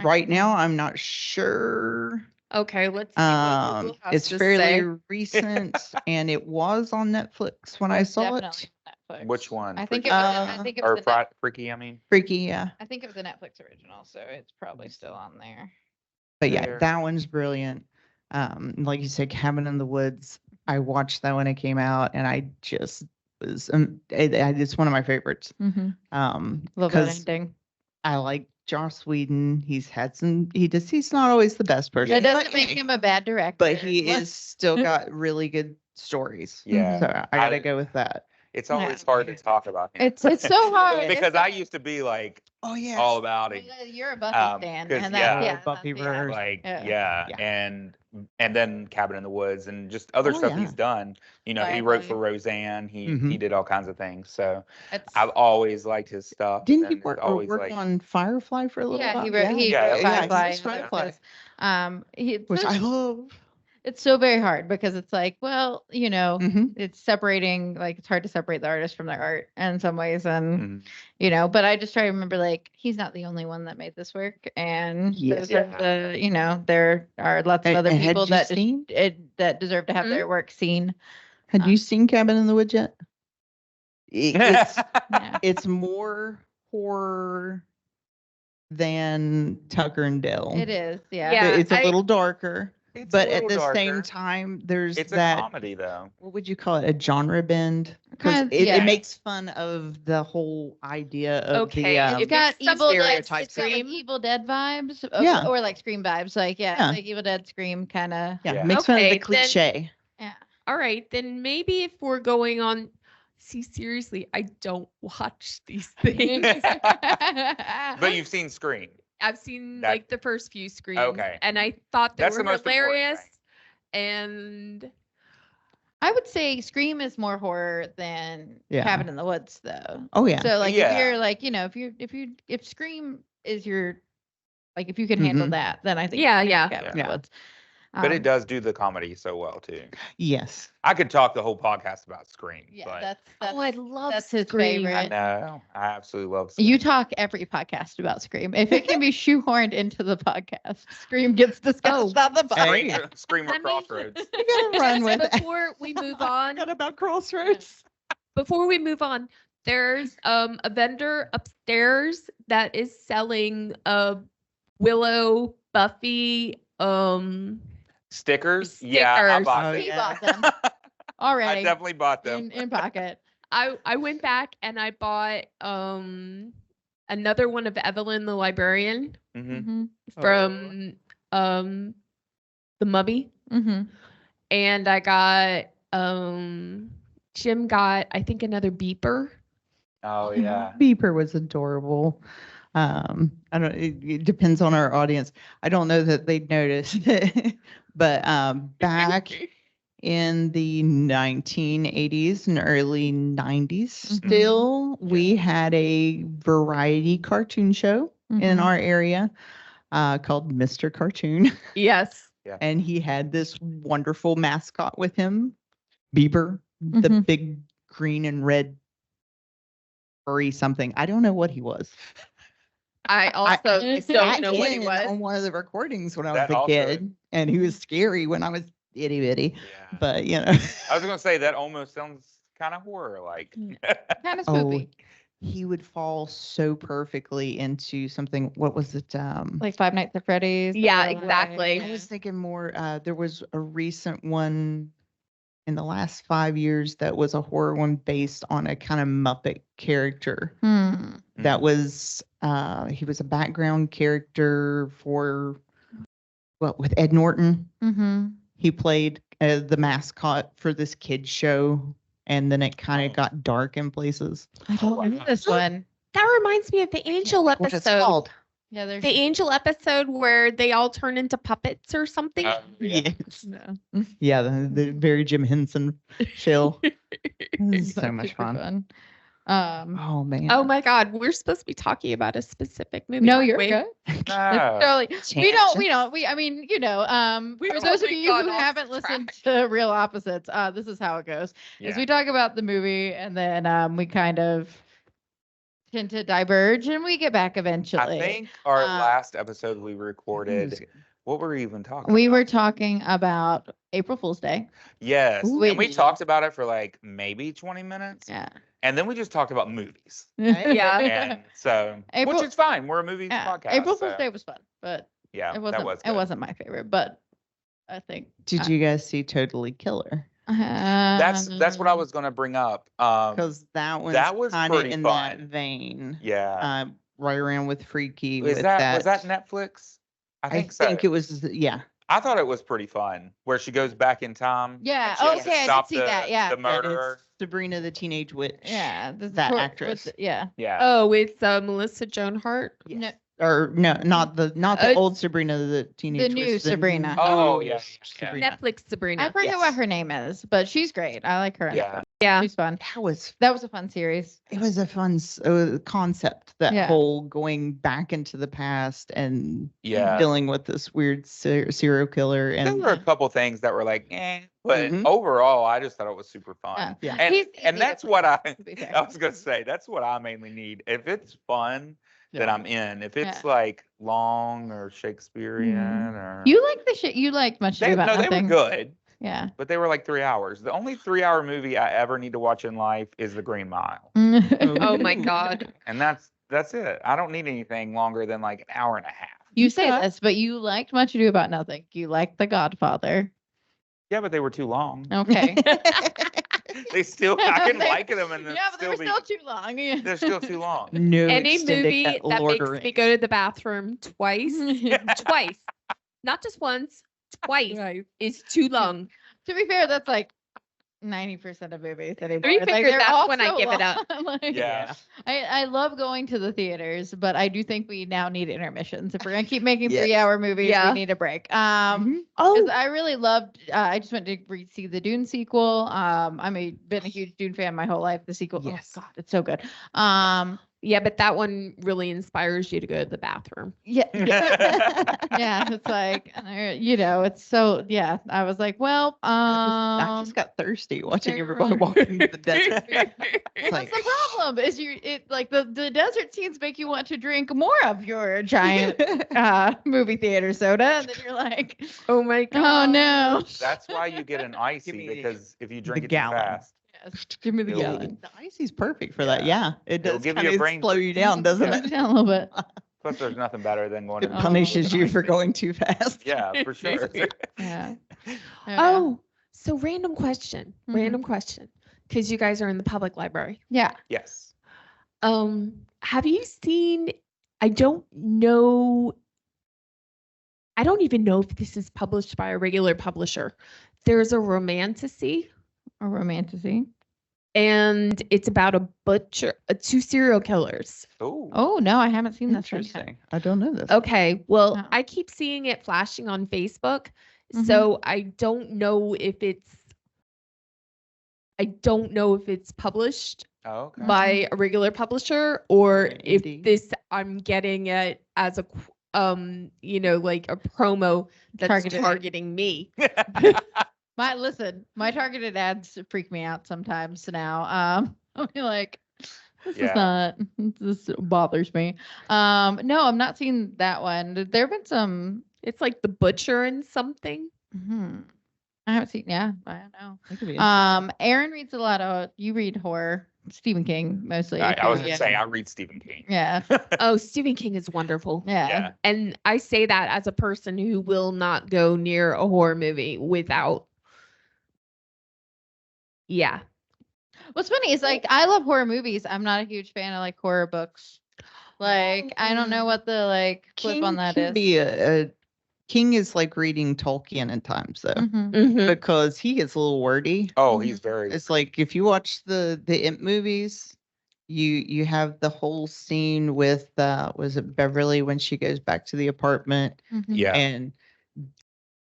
[SPEAKER 4] Right now, I'm not sure.
[SPEAKER 1] Okay, let's see what Google has
[SPEAKER 4] It's
[SPEAKER 1] to
[SPEAKER 4] fairly
[SPEAKER 1] say.
[SPEAKER 4] recent, and it was on Netflix when I saw it.
[SPEAKER 5] Definitely Netflix.
[SPEAKER 2] Which one?
[SPEAKER 5] I think
[SPEAKER 2] Freaky
[SPEAKER 5] it was. I
[SPEAKER 4] Uh,
[SPEAKER 5] think it
[SPEAKER 2] or
[SPEAKER 5] was. The Net-
[SPEAKER 2] Freaky, I mean.
[SPEAKER 4] Freaky, yeah.
[SPEAKER 5] I think it was a Netflix original, so it's probably still on there.
[SPEAKER 4] But yeah,
[SPEAKER 2] There.
[SPEAKER 4] that one's brilliant. Like you said, Cabin in the Woods. I watched that when it came out, and I just was. It's one of my favorites.
[SPEAKER 5] Mm-hmm. Love that
[SPEAKER 4] Because
[SPEAKER 5] ending.
[SPEAKER 4] I like Joss Whedon. He's not always the best person.
[SPEAKER 5] That doesn't make him a bad director.
[SPEAKER 4] But he is still got really good stories.
[SPEAKER 2] Yeah.
[SPEAKER 4] So I gotta go with that.
[SPEAKER 2] It's always hard to talk about him.
[SPEAKER 5] It's so hard.
[SPEAKER 2] because I used to be like,
[SPEAKER 4] oh yeah,
[SPEAKER 2] all about it.
[SPEAKER 5] You're a Buffy fan, and
[SPEAKER 4] Buffy verse.
[SPEAKER 2] Like and then Cabin in the Woods and just other stuff he's done. You know, he wrote for Roseanne. He did all kinds of things. So I've always liked his stuff.
[SPEAKER 4] Didn't he work on Firefly for a little while?
[SPEAKER 5] He wrote Firefly.
[SPEAKER 4] Which I love.
[SPEAKER 5] It's so very hard because it's like, well, you know, it's separating, like it's hard to separate the artist from their art in some ways. And, you know, but I just try to remember, like, he's not the only one that made this work. And those are you know, there are lots of other people that deserve to have their work seen.
[SPEAKER 4] Had you seen Cabin in the Woods yet? It's more horror than Tucker and Dale.
[SPEAKER 5] It is. Yeah.
[SPEAKER 4] It's a little darker. But at the same
[SPEAKER 2] darker.
[SPEAKER 4] time, there's
[SPEAKER 2] it's
[SPEAKER 4] that
[SPEAKER 2] a comedy though.
[SPEAKER 4] What would you call it? A genre bend? Because it makes fun of the whole idea of the
[SPEAKER 5] it's got evil
[SPEAKER 4] stereotypes.
[SPEAKER 5] Evil Dead vibes, or like Scream vibes, like like Evil Dead, Scream kind of.
[SPEAKER 4] Makes fun of the cliche.
[SPEAKER 1] All right, then maybe if we're going on. See, seriously, I don't watch these things.
[SPEAKER 2] But you've seen Scream.
[SPEAKER 1] I've seen like the first few Screams.
[SPEAKER 2] Okay.
[SPEAKER 1] And I thought they
[SPEAKER 2] That's
[SPEAKER 1] were
[SPEAKER 2] the most
[SPEAKER 1] hilarious. And
[SPEAKER 5] I would say Scream is more horror than Cabin in the Woods, though.
[SPEAKER 4] Oh yeah.
[SPEAKER 5] So like if you're like, you know, if Scream is your like if you can handle that, then I think Cabin in the Woods.
[SPEAKER 2] But it does do the comedy so well too.
[SPEAKER 4] Yes.
[SPEAKER 2] I could talk the whole podcast about Scream.
[SPEAKER 5] Yeah,
[SPEAKER 2] but
[SPEAKER 5] that's
[SPEAKER 1] I love
[SPEAKER 5] that's his
[SPEAKER 1] Scream.
[SPEAKER 5] favorite.
[SPEAKER 2] No, I absolutely love Scream.
[SPEAKER 5] You talk every podcast about Scream. If it can be shoehorned into the podcast, Scream gets discussed on the podcast.
[SPEAKER 2] Scream or Crossroads.
[SPEAKER 4] You gotta run with it.
[SPEAKER 1] Before we move on.
[SPEAKER 4] What about Crossroads?
[SPEAKER 1] Before we move on, there's a vendor upstairs that is selling Willow, Buffy,
[SPEAKER 2] Stickers? Yeah, I bought them.
[SPEAKER 5] He bought them already.
[SPEAKER 2] I definitely bought them
[SPEAKER 5] in pocket.
[SPEAKER 1] I went back and I bought another one of Evelyn the Librarian from The Mummy. And I got Jim got I think another beeper.
[SPEAKER 2] Oh yeah.
[SPEAKER 4] Beeper was adorable. I don't it depends on our audience. I don't know that they'd notice. But back in the 1980s and early 90s still, we had a variety cartoon show in our area called Mr. Cartoon.
[SPEAKER 1] Yes.
[SPEAKER 2] Yeah.
[SPEAKER 4] And he had this wonderful mascot with him, Bieber, the big green and red furry something. I don't know what he was.
[SPEAKER 1] I also don't know what he was.
[SPEAKER 4] On one of the recordings when I was a kid, and he was scary when I was itty bitty.
[SPEAKER 2] Yeah.
[SPEAKER 4] But you know,
[SPEAKER 2] I was gonna say that almost sounds kind of horror like.
[SPEAKER 5] Kind of spooky.
[SPEAKER 4] He would fall so perfectly into something. What was it?
[SPEAKER 5] Like Five Nights at Freddy's.
[SPEAKER 1] Yeah, exactly.
[SPEAKER 4] I was thinking more. There was a recent one in the last 5 years that was a horror one based on a kind of Muppet character. That was he was a background character for with Ed Norton. He played the mascot for this kids show, and then it kind of got dark in places.
[SPEAKER 5] I don't know this one.
[SPEAKER 1] That reminds me of the Angel episode.
[SPEAKER 4] What it's called?
[SPEAKER 5] Yeah,
[SPEAKER 1] the Angel episode where they all turn into puppets or something.
[SPEAKER 4] Yes. No. Yeah, the very Jim Henson feel. So much fun. Oh man.
[SPEAKER 1] Oh my God, we're supposed to be talking about a specific movie.
[SPEAKER 5] No, you're good.
[SPEAKER 2] No.
[SPEAKER 5] I mean, you know, for those of you who haven't listened to Real Opposites, this is how it goes. Is we talk about the movie and then we kind of tend to diverge and we get back eventually.
[SPEAKER 2] I think our last episode we recorded, what were we even talking about?
[SPEAKER 5] We were talking about April Fool's Day.
[SPEAKER 2] Yes. And we talked about it for like maybe 20 minutes.
[SPEAKER 5] Yeah.
[SPEAKER 2] And then we just talked about movies.
[SPEAKER 1] Yeah.
[SPEAKER 2] And so, which is fine. We're a movies podcast.
[SPEAKER 5] April Fool's Day was fun, but
[SPEAKER 2] yeah,
[SPEAKER 5] it wasn't my favorite, but I think.
[SPEAKER 4] Did you guys see Totally Killer?
[SPEAKER 2] That's what I was going to bring up.
[SPEAKER 4] Because that was
[SPEAKER 2] pretty
[SPEAKER 4] in
[SPEAKER 2] fun.
[SPEAKER 4] that vein.
[SPEAKER 2] Yeah.
[SPEAKER 4] right around with Freaky.
[SPEAKER 2] Was
[SPEAKER 4] with
[SPEAKER 2] that Netflix? I think so.
[SPEAKER 4] think it was, yeah.
[SPEAKER 2] I thought it was pretty fun, where she goes back in time.
[SPEAKER 5] Yeah.
[SPEAKER 2] and she has to
[SPEAKER 5] Okay, I did
[SPEAKER 2] stop
[SPEAKER 5] see that. Yeah.
[SPEAKER 2] the murderer.
[SPEAKER 4] It's Sabrina the Teenage Witch.
[SPEAKER 5] Yeah.
[SPEAKER 4] That actress.
[SPEAKER 5] Yeah.
[SPEAKER 2] Yeah.
[SPEAKER 1] Oh, it's Melissa Joan Hart.
[SPEAKER 4] Yes.
[SPEAKER 5] No.
[SPEAKER 4] Or no, not the old Sabrina the Teenage Witch.
[SPEAKER 5] new Sabrina.
[SPEAKER 2] Oh,
[SPEAKER 4] new
[SPEAKER 2] yeah.
[SPEAKER 4] Sabrina.
[SPEAKER 1] Netflix Sabrina.
[SPEAKER 5] I forget what her name is, but she's great. I like her.
[SPEAKER 2] Yeah.
[SPEAKER 1] Yeah.
[SPEAKER 5] She's fun.
[SPEAKER 4] That was
[SPEAKER 5] a fun series.
[SPEAKER 4] it was a fun concept, that
[SPEAKER 5] Yeah.
[SPEAKER 4] whole going back into the past and
[SPEAKER 2] Yeah.
[SPEAKER 4] dealing with this weird serial killer.
[SPEAKER 2] There
[SPEAKER 4] And
[SPEAKER 2] were a couple things that were like, but overall, I just thought it was super fun.
[SPEAKER 4] Yeah.
[SPEAKER 2] And,
[SPEAKER 5] He's
[SPEAKER 2] and
[SPEAKER 5] easy to
[SPEAKER 2] that's
[SPEAKER 5] please,
[SPEAKER 2] what
[SPEAKER 5] to be fair.
[SPEAKER 2] I was going to say. That's what I mainly need. If it's fun, then
[SPEAKER 4] Yeah.
[SPEAKER 2] I'm in. If it's
[SPEAKER 5] Yeah.
[SPEAKER 2] like long or Shakespearean or.
[SPEAKER 5] You like the shit. You like Much Ado About
[SPEAKER 2] No, they
[SPEAKER 5] Nothing.
[SPEAKER 2] were good,
[SPEAKER 5] Yeah.
[SPEAKER 2] but they were like 3 hours. The only 3-hour movie I ever need to watch in life is The Green Mile.
[SPEAKER 1] Oh my God.
[SPEAKER 2] And that's it. I don't need anything longer than like an hour and a half.
[SPEAKER 5] You say
[SPEAKER 4] Okay.
[SPEAKER 5] this, but you liked Much Ado About Nothing. You liked The Godfather.
[SPEAKER 2] Yeah, but they were too long.
[SPEAKER 5] Okay.
[SPEAKER 2] They still, I can like them and
[SPEAKER 5] Yeah, but they were still too long.
[SPEAKER 2] they're still too long.
[SPEAKER 4] No
[SPEAKER 1] Any
[SPEAKER 4] extended
[SPEAKER 1] movie
[SPEAKER 4] cut
[SPEAKER 1] that
[SPEAKER 4] Lord of
[SPEAKER 1] makes me
[SPEAKER 4] Rings.
[SPEAKER 1] go to the bathroom twice, twice, not just once, twice, is too long.
[SPEAKER 5] To be fair, that's like 90% of movies anymore.
[SPEAKER 1] Three
[SPEAKER 5] Like,
[SPEAKER 1] fingers,
[SPEAKER 5] they're
[SPEAKER 1] that's
[SPEAKER 5] all
[SPEAKER 1] when I
[SPEAKER 5] so
[SPEAKER 1] give it up.
[SPEAKER 5] long. Like,
[SPEAKER 2] Yeah.
[SPEAKER 5] I love going to the theaters, but I do think we now need intermissions. If we're gonna keep making
[SPEAKER 4] Yes.
[SPEAKER 5] 3-hour movies,
[SPEAKER 1] Yeah.
[SPEAKER 5] we need a break.
[SPEAKER 4] Mhm.
[SPEAKER 1] Oh,
[SPEAKER 5] 'Cause I really loved. I just went to see the Dune sequel. Been a huge Dune fan my whole life. The sequel,
[SPEAKER 4] Yes.
[SPEAKER 5] oh God, it's so good.
[SPEAKER 1] yeah, but that one really inspires you to go to the bathroom.
[SPEAKER 5] Yeah, yeah. It's like, it's so. Yeah, I was like, well,
[SPEAKER 4] I just got thirsty watching everybody walking into the desert. It's
[SPEAKER 5] That's the problem. Is the desert scenes make you want to drink more of your giant movie theater soda, and then you're like,
[SPEAKER 1] Oh my God.
[SPEAKER 5] oh no.
[SPEAKER 2] That's why you get an icy,
[SPEAKER 4] me
[SPEAKER 2] because if you drink it too
[SPEAKER 4] gallon.
[SPEAKER 2] fast.
[SPEAKER 5] Yes, give me the
[SPEAKER 2] It'll-
[SPEAKER 5] gallon.
[SPEAKER 4] The icy's perfect for that.
[SPEAKER 2] Yeah.
[SPEAKER 4] Yeah, it
[SPEAKER 2] It'll
[SPEAKER 4] does
[SPEAKER 2] give you
[SPEAKER 4] kind
[SPEAKER 2] a
[SPEAKER 4] of
[SPEAKER 2] brain
[SPEAKER 4] slow you down, doesn't
[SPEAKER 5] Slow
[SPEAKER 4] it?
[SPEAKER 5] down a little bit.
[SPEAKER 2] Plus, there's nothing better than going
[SPEAKER 4] It
[SPEAKER 2] to.
[SPEAKER 4] punishes you for going too fast.
[SPEAKER 2] Yeah, for sure.
[SPEAKER 5] Yeah.
[SPEAKER 1] Oh, so random question,
[SPEAKER 5] Mhm.
[SPEAKER 1] because you guys are in the public library.
[SPEAKER 5] Yeah.
[SPEAKER 2] Yes.
[SPEAKER 1] Have you seen? I don't even know if this is published by a regular publisher. There's a romantasy,
[SPEAKER 5] A romantasy.
[SPEAKER 1] and it's about a butcher, two serial killers.
[SPEAKER 2] Oh.
[SPEAKER 5] Oh no, I haven't seen this one yet.
[SPEAKER 4] Interesting. I don't know this.
[SPEAKER 1] Okay, well,
[SPEAKER 5] Oh.
[SPEAKER 1] I keep seeing it flashing on Facebook,
[SPEAKER 5] Mhm.
[SPEAKER 1] so I don't know if it's published
[SPEAKER 2] Okay.
[SPEAKER 1] by a regular publisher or
[SPEAKER 4] Okay,
[SPEAKER 1] if
[SPEAKER 4] indie.
[SPEAKER 1] I'm getting it as a like a promo that's targeting me.
[SPEAKER 5] My targeted ads freak me out sometimes now. I'll be like, this bothers me. No, I'm not seeing that one. There have been some.
[SPEAKER 1] It's like the butcher and something.
[SPEAKER 5] I haven't seen. Yeah, I don't know.
[SPEAKER 4] That could be
[SPEAKER 5] Aaron reads a lot of. You read horror, Stephen King mostly.
[SPEAKER 2] I was gonna
[SPEAKER 5] Yeah.
[SPEAKER 2] say I read Stephen King.
[SPEAKER 5] Yeah.
[SPEAKER 1] Oh, Stephen King is wonderful.
[SPEAKER 5] Yeah.
[SPEAKER 1] And I say that as a person who will not go near a horror movie without. Yeah.
[SPEAKER 5] What's funny is like I love horror movies. I'm not a huge fan of like horror books. Like I don't know what the like flip on that
[SPEAKER 4] can
[SPEAKER 5] is.
[SPEAKER 4] be a King is like reading Tolkien at times though,
[SPEAKER 5] Mhm.
[SPEAKER 1] Mhm.
[SPEAKER 4] because he gets a little wordy.
[SPEAKER 2] Oh, he's very.
[SPEAKER 4] It's like if you watch the Imp movies, you have the whole scene with was it Beverly when she goes back to the apartment
[SPEAKER 5] Mhm.
[SPEAKER 2] Yeah.
[SPEAKER 4] and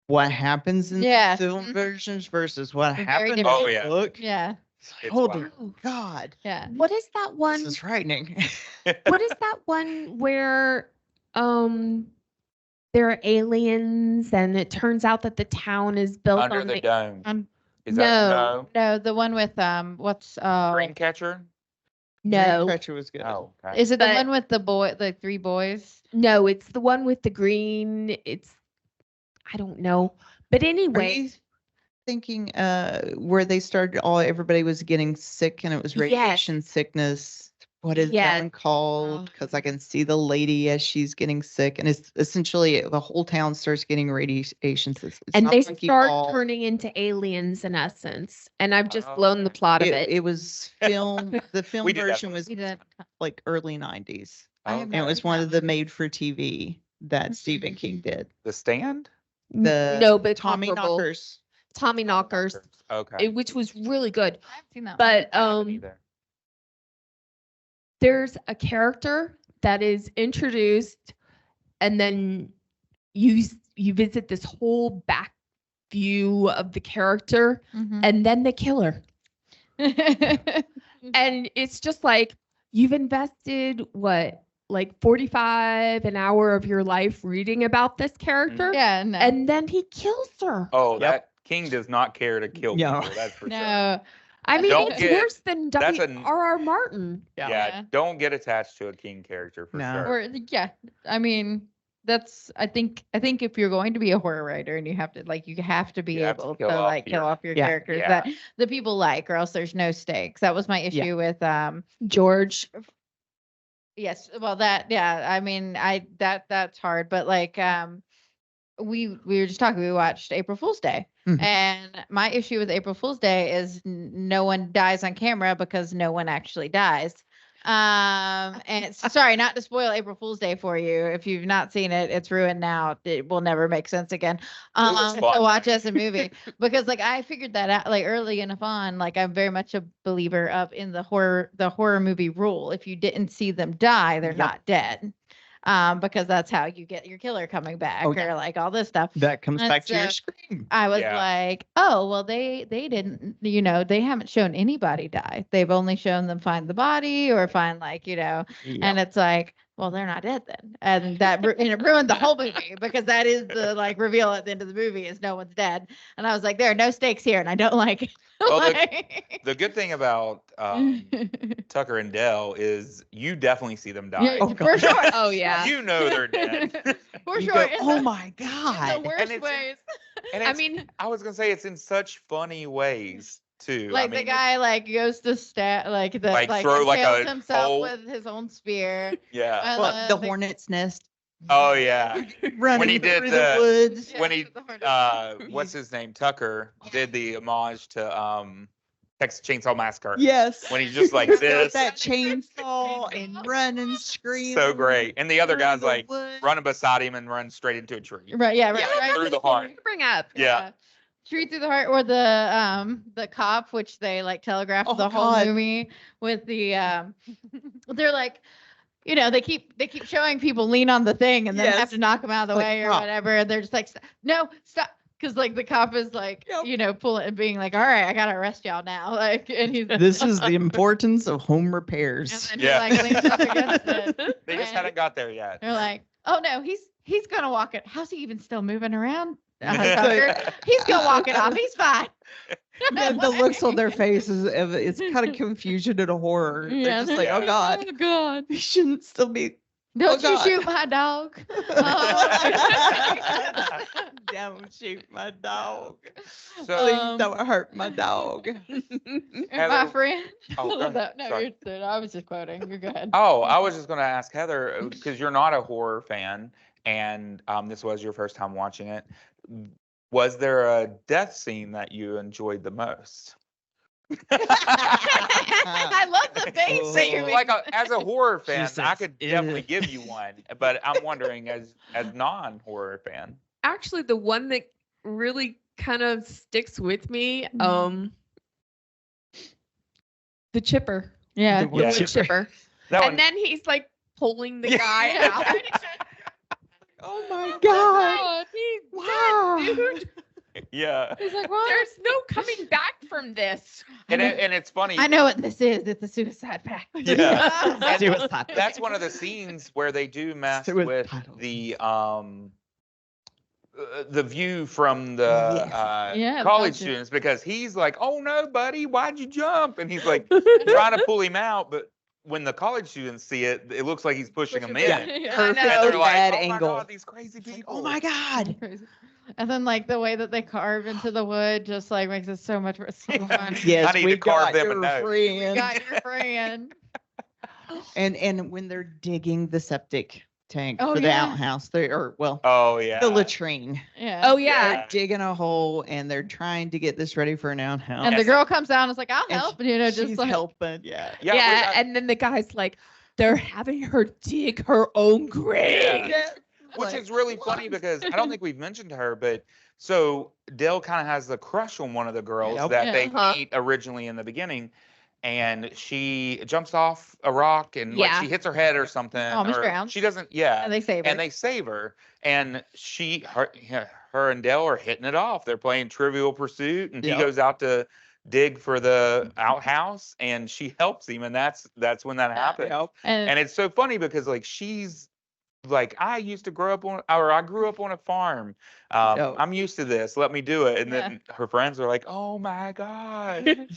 [SPEAKER 4] what happens in
[SPEAKER 5] Yes.
[SPEAKER 4] the film versions versus what
[SPEAKER 5] They're very
[SPEAKER 4] happened in
[SPEAKER 5] different.
[SPEAKER 2] Oh,
[SPEAKER 4] the
[SPEAKER 2] yeah.
[SPEAKER 4] book.
[SPEAKER 5] Yeah.
[SPEAKER 4] It's like,
[SPEAKER 2] It's
[SPEAKER 4] oh
[SPEAKER 2] wild.
[SPEAKER 4] dear God,
[SPEAKER 5] Yeah.
[SPEAKER 1] What is that one?
[SPEAKER 4] this is frightening.
[SPEAKER 1] What is that one where there are aliens and it turns out that the town is built
[SPEAKER 2] Under
[SPEAKER 1] on
[SPEAKER 2] the dome.
[SPEAKER 5] Um,
[SPEAKER 2] Is that
[SPEAKER 5] No, the one with what's
[SPEAKER 2] Dreamcatcher?
[SPEAKER 1] no.
[SPEAKER 4] Dreamcatcher was good.
[SPEAKER 2] Oh, okay.
[SPEAKER 5] is it the
[SPEAKER 1] But-
[SPEAKER 5] one with the 3 boys?
[SPEAKER 1] No, it's the one with the green. I don't know. But
[SPEAKER 4] Are
[SPEAKER 1] anyway,
[SPEAKER 4] you thinking where they started everybody was getting sick and it was
[SPEAKER 1] Yes.
[SPEAKER 4] radiation sickness? What is
[SPEAKER 1] Yes.
[SPEAKER 4] that one called? Because I can see the lady as she's getting sick, and it's essentially the whole town starts getting radiation sick. It's
[SPEAKER 1] and
[SPEAKER 4] not
[SPEAKER 1] they
[SPEAKER 4] monkey
[SPEAKER 1] start
[SPEAKER 4] ball.
[SPEAKER 1] turning into aliens in essence. And I've just
[SPEAKER 2] Oh,
[SPEAKER 1] blown the
[SPEAKER 2] okay.
[SPEAKER 1] plot of
[SPEAKER 4] It,
[SPEAKER 1] it.
[SPEAKER 4] it was film. The film
[SPEAKER 2] We did that
[SPEAKER 4] version
[SPEAKER 2] one.
[SPEAKER 4] was
[SPEAKER 5] We did.
[SPEAKER 4] like early 90s. And it was one of the made-for-TV that Stephen King did.
[SPEAKER 2] The Stand?
[SPEAKER 1] No, but
[SPEAKER 4] Tommy
[SPEAKER 1] comparable.
[SPEAKER 4] Knockers.
[SPEAKER 1] Tommy Knockers,
[SPEAKER 2] Okay.
[SPEAKER 1] which was really good.
[SPEAKER 5] I haven't seen that
[SPEAKER 1] But
[SPEAKER 2] I haven't either.
[SPEAKER 1] there's a character that is introduced, and then you visit this whole back view of the character,
[SPEAKER 5] one.
[SPEAKER 1] and then they kill her. And it's just like you've invested like 45 an hour of your life reading about this character,
[SPEAKER 5] Yeah, no.
[SPEAKER 1] and then he kills her.
[SPEAKER 2] Oh,
[SPEAKER 4] Yep.
[SPEAKER 2] that King does not care to kill
[SPEAKER 4] No.
[SPEAKER 2] people. That's for sure.
[SPEAKER 5] No.
[SPEAKER 1] I mean,
[SPEAKER 2] Don't
[SPEAKER 1] it's
[SPEAKER 2] get-
[SPEAKER 1] worse than
[SPEAKER 2] that's a-
[SPEAKER 1] W.R.R. Martin.
[SPEAKER 2] Yeah.
[SPEAKER 5] Yeah.
[SPEAKER 2] Don't get attached to a King character for
[SPEAKER 4] No.
[SPEAKER 2] sure.
[SPEAKER 5] Or yeah, I mean, that's I think if you're going to be a horror writer and you have to be
[SPEAKER 2] You have to
[SPEAKER 5] able
[SPEAKER 2] kill
[SPEAKER 5] to
[SPEAKER 2] off
[SPEAKER 5] like kill
[SPEAKER 2] your-
[SPEAKER 5] off your
[SPEAKER 4] Yeah.
[SPEAKER 5] characters
[SPEAKER 2] Yeah.
[SPEAKER 5] that the people like, or else there's no stakes. That was my issue with
[SPEAKER 1] George.
[SPEAKER 5] yes, well I mean that's hard, but like we were just talking, we watched April Fool's Day.
[SPEAKER 4] Mhm.
[SPEAKER 5] And my issue with April Fool's Day is no one dies on camera because no one actually dies. And it's, sorry, not to spoil April Fool's Day for you. If you've not seen it, it's ruined now. It will never make sense again.
[SPEAKER 2] was
[SPEAKER 5] To
[SPEAKER 2] fun.
[SPEAKER 5] watch as a movie because like I figured that out like early enough on. Like I'm very much a believer of in the horror movie rule. If you didn't see them die, they're
[SPEAKER 4] Yep.
[SPEAKER 5] not dead. Because that's how you get your killer coming back,
[SPEAKER 4] Oh, yeah.
[SPEAKER 5] or like all this stuff.
[SPEAKER 4] That comes
[SPEAKER 5] And
[SPEAKER 4] back to your
[SPEAKER 5] so-
[SPEAKER 4] screen.
[SPEAKER 5] I was
[SPEAKER 2] Yeah.
[SPEAKER 5] like, oh, well, they didn't, they haven't shown anybody die. They've only shown them find the body or find and it's like, well, they're not dead then. And that and it ruined the whole movie because that is the like reveal at the end of the movie is no one's dead. And I was like, there are no stakes here and I don't like it.
[SPEAKER 2] Well,
[SPEAKER 5] Like-
[SPEAKER 2] The good thing about Tucker and Dell is you definitely see them die.
[SPEAKER 5] Yeah,
[SPEAKER 4] Oh,
[SPEAKER 5] for
[SPEAKER 4] God.
[SPEAKER 5] sure.
[SPEAKER 1] Oh yeah.
[SPEAKER 2] You know they're dead.
[SPEAKER 5] For
[SPEAKER 4] You
[SPEAKER 5] sure.
[SPEAKER 4] go,
[SPEAKER 5] in
[SPEAKER 4] oh
[SPEAKER 5] the-
[SPEAKER 4] my
[SPEAKER 5] in
[SPEAKER 4] God.
[SPEAKER 5] the worst
[SPEAKER 2] it's-
[SPEAKER 5] ways.
[SPEAKER 2] And
[SPEAKER 1] I
[SPEAKER 2] it's-
[SPEAKER 1] mean,
[SPEAKER 2] I was gonna say it's in such funny ways too. I
[SPEAKER 5] Like the
[SPEAKER 2] mean,
[SPEAKER 5] guy goes to
[SPEAKER 2] throw, like,
[SPEAKER 5] impales
[SPEAKER 2] a
[SPEAKER 5] himself
[SPEAKER 2] hole.
[SPEAKER 5] with his own spear.
[SPEAKER 2] Yeah.
[SPEAKER 5] And
[SPEAKER 4] Well, the
[SPEAKER 5] the-
[SPEAKER 4] hornet's nest.
[SPEAKER 2] Oh yeah.
[SPEAKER 4] Running
[SPEAKER 2] he did
[SPEAKER 4] through
[SPEAKER 2] the-
[SPEAKER 4] the woods.
[SPEAKER 2] When he
[SPEAKER 5] the hornet.
[SPEAKER 2] what's his name? Tucker did the homage to Texas Chainsaw Massacre.
[SPEAKER 4] Yes.
[SPEAKER 2] When he's just like
[SPEAKER 4] With
[SPEAKER 2] this.
[SPEAKER 4] that chainsaw and running, screaming.
[SPEAKER 2] So great. And the other
[SPEAKER 4] through
[SPEAKER 2] guy's
[SPEAKER 4] the
[SPEAKER 2] like
[SPEAKER 4] woods.
[SPEAKER 2] running beside him and runs straight into a tree.
[SPEAKER 5] Right, yeah, right,
[SPEAKER 1] Yeah,
[SPEAKER 5] right.
[SPEAKER 2] through the heart.
[SPEAKER 1] bring up.
[SPEAKER 2] Yeah.
[SPEAKER 5] Tree through the heart, or the cop, which they like telegraphed
[SPEAKER 4] Oh,
[SPEAKER 5] the whole
[SPEAKER 4] God.
[SPEAKER 5] movie with the they're like, they keep showing people lean on the thing and then
[SPEAKER 4] Yes.
[SPEAKER 5] have to knock them out of the
[SPEAKER 4] Like,
[SPEAKER 5] way or
[SPEAKER 4] stop.
[SPEAKER 5] whatever. And they're just like, no, stop. Because like the cop is like,
[SPEAKER 4] Yep.
[SPEAKER 5] pulling and being like, all right, I gotta arrest y'all now. Like, and he's
[SPEAKER 4] This is the importance of home repairs.
[SPEAKER 5] and then
[SPEAKER 2] Yeah.
[SPEAKER 5] he like leans up against it.
[SPEAKER 2] They just
[SPEAKER 5] And
[SPEAKER 2] hadn't got there yet.
[SPEAKER 5] They're like, oh no, he's gonna walk it. How's he even still moving around? Tucker? He's gonna walk it off. He's fine.
[SPEAKER 4] The looks on their faces, it's kind of confusion and a horror.
[SPEAKER 5] Yeah,
[SPEAKER 4] They're just like,
[SPEAKER 2] they're
[SPEAKER 4] oh God,
[SPEAKER 5] Oh God.
[SPEAKER 4] he shouldn't still be.
[SPEAKER 5] Don't you
[SPEAKER 4] God.
[SPEAKER 5] shoot my dog.
[SPEAKER 4] Don't shoot my dog.
[SPEAKER 2] So
[SPEAKER 4] Please don't hurt my dog.
[SPEAKER 5] my
[SPEAKER 2] Heather-
[SPEAKER 5] friend.
[SPEAKER 2] Oh,
[SPEAKER 5] I
[SPEAKER 2] go
[SPEAKER 5] love
[SPEAKER 2] ahead.
[SPEAKER 5] that. No,
[SPEAKER 2] Sorry.
[SPEAKER 5] I was just quoting. You go ahead.
[SPEAKER 2] Oh, I was just going to ask Heather because you're not a horror fan, and this was your first time watching it. Was there a death scene that you enjoyed the most?
[SPEAKER 5] I love the face that
[SPEAKER 2] See,
[SPEAKER 5] you're
[SPEAKER 2] like as a horror fan,
[SPEAKER 4] She
[SPEAKER 2] I
[SPEAKER 4] says,
[SPEAKER 2] could definitely
[SPEAKER 4] "Ugh."
[SPEAKER 2] give you one, but I'm wondering as non-horror fan.
[SPEAKER 1] Actually, the one that really kind of sticks with me, the chipper.
[SPEAKER 5] Yeah.
[SPEAKER 4] The wood
[SPEAKER 2] Yeah.
[SPEAKER 1] The chipper.
[SPEAKER 2] That
[SPEAKER 1] And
[SPEAKER 2] one,
[SPEAKER 1] then he's like pulling the
[SPEAKER 2] Yeah.
[SPEAKER 1] guy out.
[SPEAKER 4] Oh my God.
[SPEAKER 1] He's
[SPEAKER 4] Wow.
[SPEAKER 1] dead, dude.
[SPEAKER 2] yeah,
[SPEAKER 5] He's like, what?
[SPEAKER 1] There's no coming back from this.
[SPEAKER 2] and it's funny.
[SPEAKER 5] I know what this is. It's a suicide pact.
[SPEAKER 2] Yeah.
[SPEAKER 4] Suicide.
[SPEAKER 2] That's one of the scenes where they do mess with
[SPEAKER 4] Suicidal.
[SPEAKER 2] the view from the
[SPEAKER 5] Yeah,
[SPEAKER 2] college
[SPEAKER 5] gotcha.
[SPEAKER 2] students because he's like, "Oh no, buddy, why'd you jump?" And he's like trying to pull him out, but when the college students see it, it looks like he's pushing him in.
[SPEAKER 5] Yeah.
[SPEAKER 2] And
[SPEAKER 4] Perfect
[SPEAKER 2] they're like,
[SPEAKER 4] bad
[SPEAKER 2] "Oh my
[SPEAKER 4] angle.
[SPEAKER 2] God, these crazy people!"
[SPEAKER 4] Oh my God.
[SPEAKER 5] Crazy. And then like the way that they carve into the wood just like makes it so much more so fun.
[SPEAKER 4] Yes,
[SPEAKER 2] I need
[SPEAKER 4] we
[SPEAKER 2] to carve
[SPEAKER 4] got
[SPEAKER 2] them a
[SPEAKER 4] your
[SPEAKER 2] note.
[SPEAKER 4] friend.
[SPEAKER 5] Got your friend.
[SPEAKER 4] And when they're digging the septic tank
[SPEAKER 5] Oh,
[SPEAKER 4] for the
[SPEAKER 5] yeah.
[SPEAKER 4] outhouse,
[SPEAKER 2] Oh yeah.
[SPEAKER 4] the latrine.
[SPEAKER 5] Yeah.
[SPEAKER 1] Oh
[SPEAKER 4] They're
[SPEAKER 1] yeah.
[SPEAKER 4] digging a hole and they're trying to get this ready for an outhouse.
[SPEAKER 5] And the girl comes down and is like, I'll
[SPEAKER 4] And
[SPEAKER 5] help.
[SPEAKER 4] she's
[SPEAKER 5] just like
[SPEAKER 4] helping. Yeah.
[SPEAKER 2] Yeah,
[SPEAKER 1] Yeah.
[SPEAKER 2] which
[SPEAKER 1] And then the guy's like, they're having her dig her own grave.
[SPEAKER 2] Yeah. Which is really funny because I don't think we've mentioned her, but so Dale kind of has the crush on one of the girls that they meet originally in the beginning, and she jumps off a rock and like she hits her head or something.
[SPEAKER 5] Almost
[SPEAKER 2] or
[SPEAKER 5] drowns.
[SPEAKER 2] she doesn't, yeah.
[SPEAKER 5] And they save her.
[SPEAKER 2] And they save her. And her and Dale are hitting it off. They're playing Trivial Pursuit, and he goes out to dig for the outhouse, and she helps him, and that's when that happens. And it's so funny because like she's like, I grew up on a farm. I'm used to this. Let me do it. And then her friends are like, oh my God,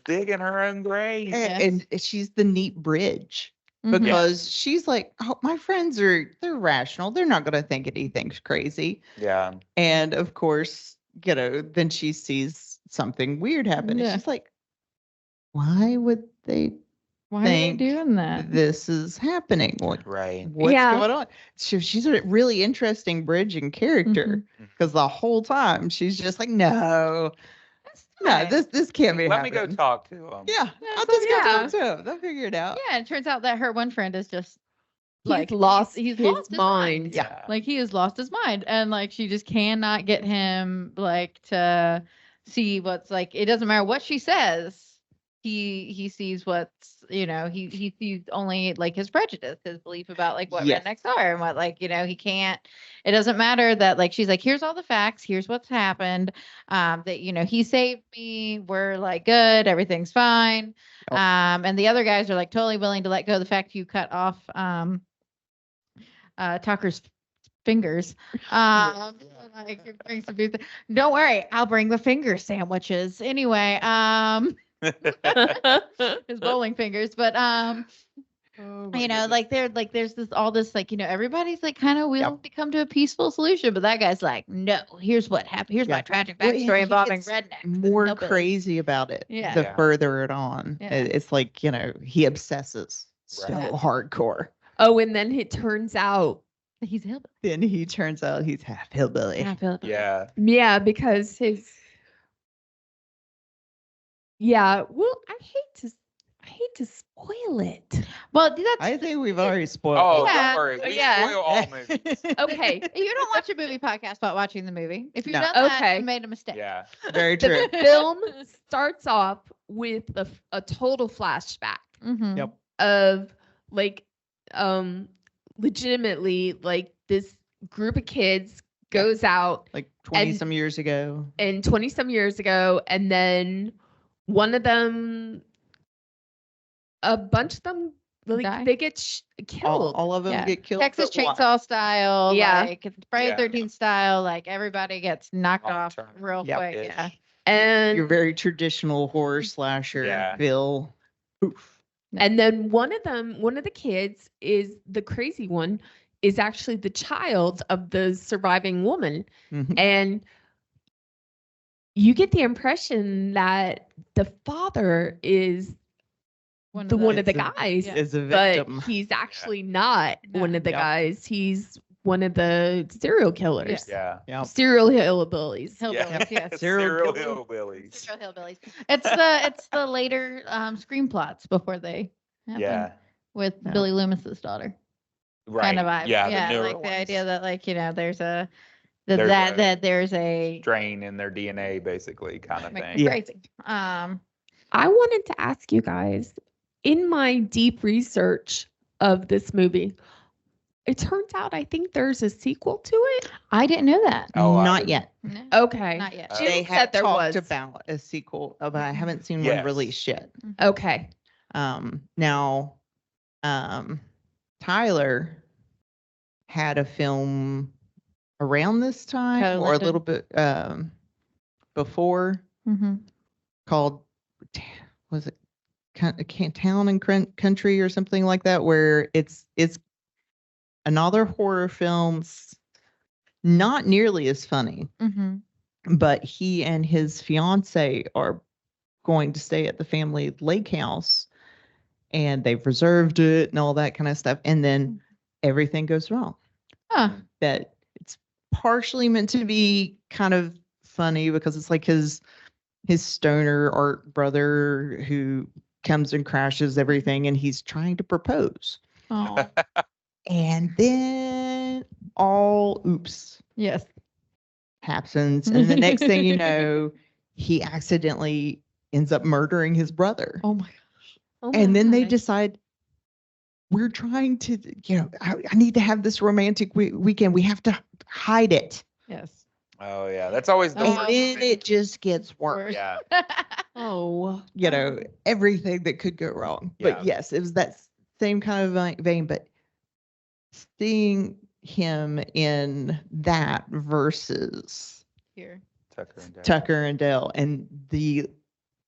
[SPEAKER 2] digging her own grave.
[SPEAKER 4] And she's the neat bridge because she's like, oh, my friends they're rational. They're not going to think anything's crazy.
[SPEAKER 2] Yeah.
[SPEAKER 4] And of course, then she sees something weird happen. And she's like, why would they
[SPEAKER 5] Why are they doing that?
[SPEAKER 4] This is happening?
[SPEAKER 2] Right.
[SPEAKER 4] What's going on? She's a really interesting bridging character because the whole time she's just like, no, this can't be
[SPEAKER 2] Let me
[SPEAKER 4] happening.
[SPEAKER 2] go talk to him.
[SPEAKER 4] Yeah, I'll just go talk to him. They'll figure it out.
[SPEAKER 5] Yeah, it turns out that her one friend is just
[SPEAKER 1] he's lost his
[SPEAKER 5] mind.
[SPEAKER 1] mind.
[SPEAKER 4] Yeah.
[SPEAKER 5] Like he has lost his mind, and like she just cannot get him like to see what's like. It doesn't matter what she says. He sees what's, he sees only like his prejudice, his belief about like what rednecks are and what he can't. It doesn't matter that like she's like, here's all the facts, here's what's happened, that he saved me, we're like good, everything's fine. And the other guys are like totally willing to let go of the fact you cut off Tucker's fingers. Bring some food. Don't worry, I'll bring the finger sandwiches anyway. His bowling fingers, but like there's this everybody's like kind of willing to come to a peaceful solution, but that guy's like, no, here's what happened, here's my tragic backstory involving rednecks.
[SPEAKER 4] More crazy about it the further it on. It's like he obsesses so hardcore.
[SPEAKER 1] Oh, and then it turns out
[SPEAKER 5] he's hillbilly.
[SPEAKER 4] Then he turns out he's half hillbilly.
[SPEAKER 2] Yeah,
[SPEAKER 1] because his well, I hate to spoil it.
[SPEAKER 5] Well,
[SPEAKER 4] I think we've already spoiled it.
[SPEAKER 2] Oh, don't worry. We spoil all movies.
[SPEAKER 1] Okay.
[SPEAKER 5] You don't watch a movie podcast about watching the movie. If you've done that, you made a mistake.
[SPEAKER 2] Yeah.
[SPEAKER 4] Very true.
[SPEAKER 1] The film starts off with a total flashback of like legitimately like this group of kids goes out
[SPEAKER 4] like 20 some years ago.
[SPEAKER 1] And then one of them, a bunch of them, they get killed.
[SPEAKER 4] All of them get killed.
[SPEAKER 5] Texas Chainsaw style, like Friday the 13th style, like everybody gets knocked off real quick. Yeah.
[SPEAKER 1] And
[SPEAKER 4] your very traditional horror slasher, Bill. Poof.
[SPEAKER 1] And then one of the kids is the crazy one, is actually the child of the surviving woman. And you get the impression that the father is one of the guys,
[SPEAKER 4] is a victim.
[SPEAKER 1] But he's actually not one of the guys. He's one of the serial killers. Serial hillbillies.
[SPEAKER 2] Serial hillbillies.
[SPEAKER 5] Serial hillbillies. It's the later screen plots before they happen with Billy Loomis's daughter.
[SPEAKER 2] Right.
[SPEAKER 5] Kind of vibe.
[SPEAKER 2] Yeah.
[SPEAKER 5] The idea that there's a
[SPEAKER 2] there's a strain in their DNA, basically, kind of thing.
[SPEAKER 5] Crazy.
[SPEAKER 1] I wanted to ask you guys, in my deep research of this movie, it turns out I think there's a sequel to it.
[SPEAKER 5] I didn't know that.
[SPEAKER 2] Oh,
[SPEAKER 4] not yet.
[SPEAKER 5] No,
[SPEAKER 1] okay.
[SPEAKER 5] Not yet.
[SPEAKER 4] They have talked about a sequel, but I haven't seen one released yet.
[SPEAKER 1] Okay.
[SPEAKER 4] Now, Tyler had a film around this time or a little bit before called, was it Town and Country or something like that, where it's another horror film, not nearly as funny, but he and his fiance are going to stay at the family lake house, and they've reserved it and all that kind of stuff, and then everything goes wrong. That it's partially meant to be kind of funny because it's like his stoner art brother who comes and crashes everything, and he's trying to propose.
[SPEAKER 5] Oh,
[SPEAKER 4] And then all oops
[SPEAKER 5] yes.
[SPEAKER 4] happens. And the next thing you know, he accidentally ends up murdering his brother.
[SPEAKER 5] Oh my gosh.
[SPEAKER 1] Oh
[SPEAKER 4] And then they
[SPEAKER 1] my.
[SPEAKER 4] decide, we're trying to, I need to have this romantic weekend. We have to hide it.
[SPEAKER 5] Yes.
[SPEAKER 2] Oh yeah, that's always the
[SPEAKER 5] Oh,
[SPEAKER 4] And
[SPEAKER 2] worst
[SPEAKER 4] then
[SPEAKER 2] thing.
[SPEAKER 4] it just gets worse.
[SPEAKER 2] Yeah.
[SPEAKER 1] Oh.
[SPEAKER 4] Everything that could go wrong.
[SPEAKER 2] Yeah.
[SPEAKER 4] But yes, it was that same kind of vein. But seeing him in that versus
[SPEAKER 5] Here.
[SPEAKER 2] Tucker and Dale.
[SPEAKER 4] and the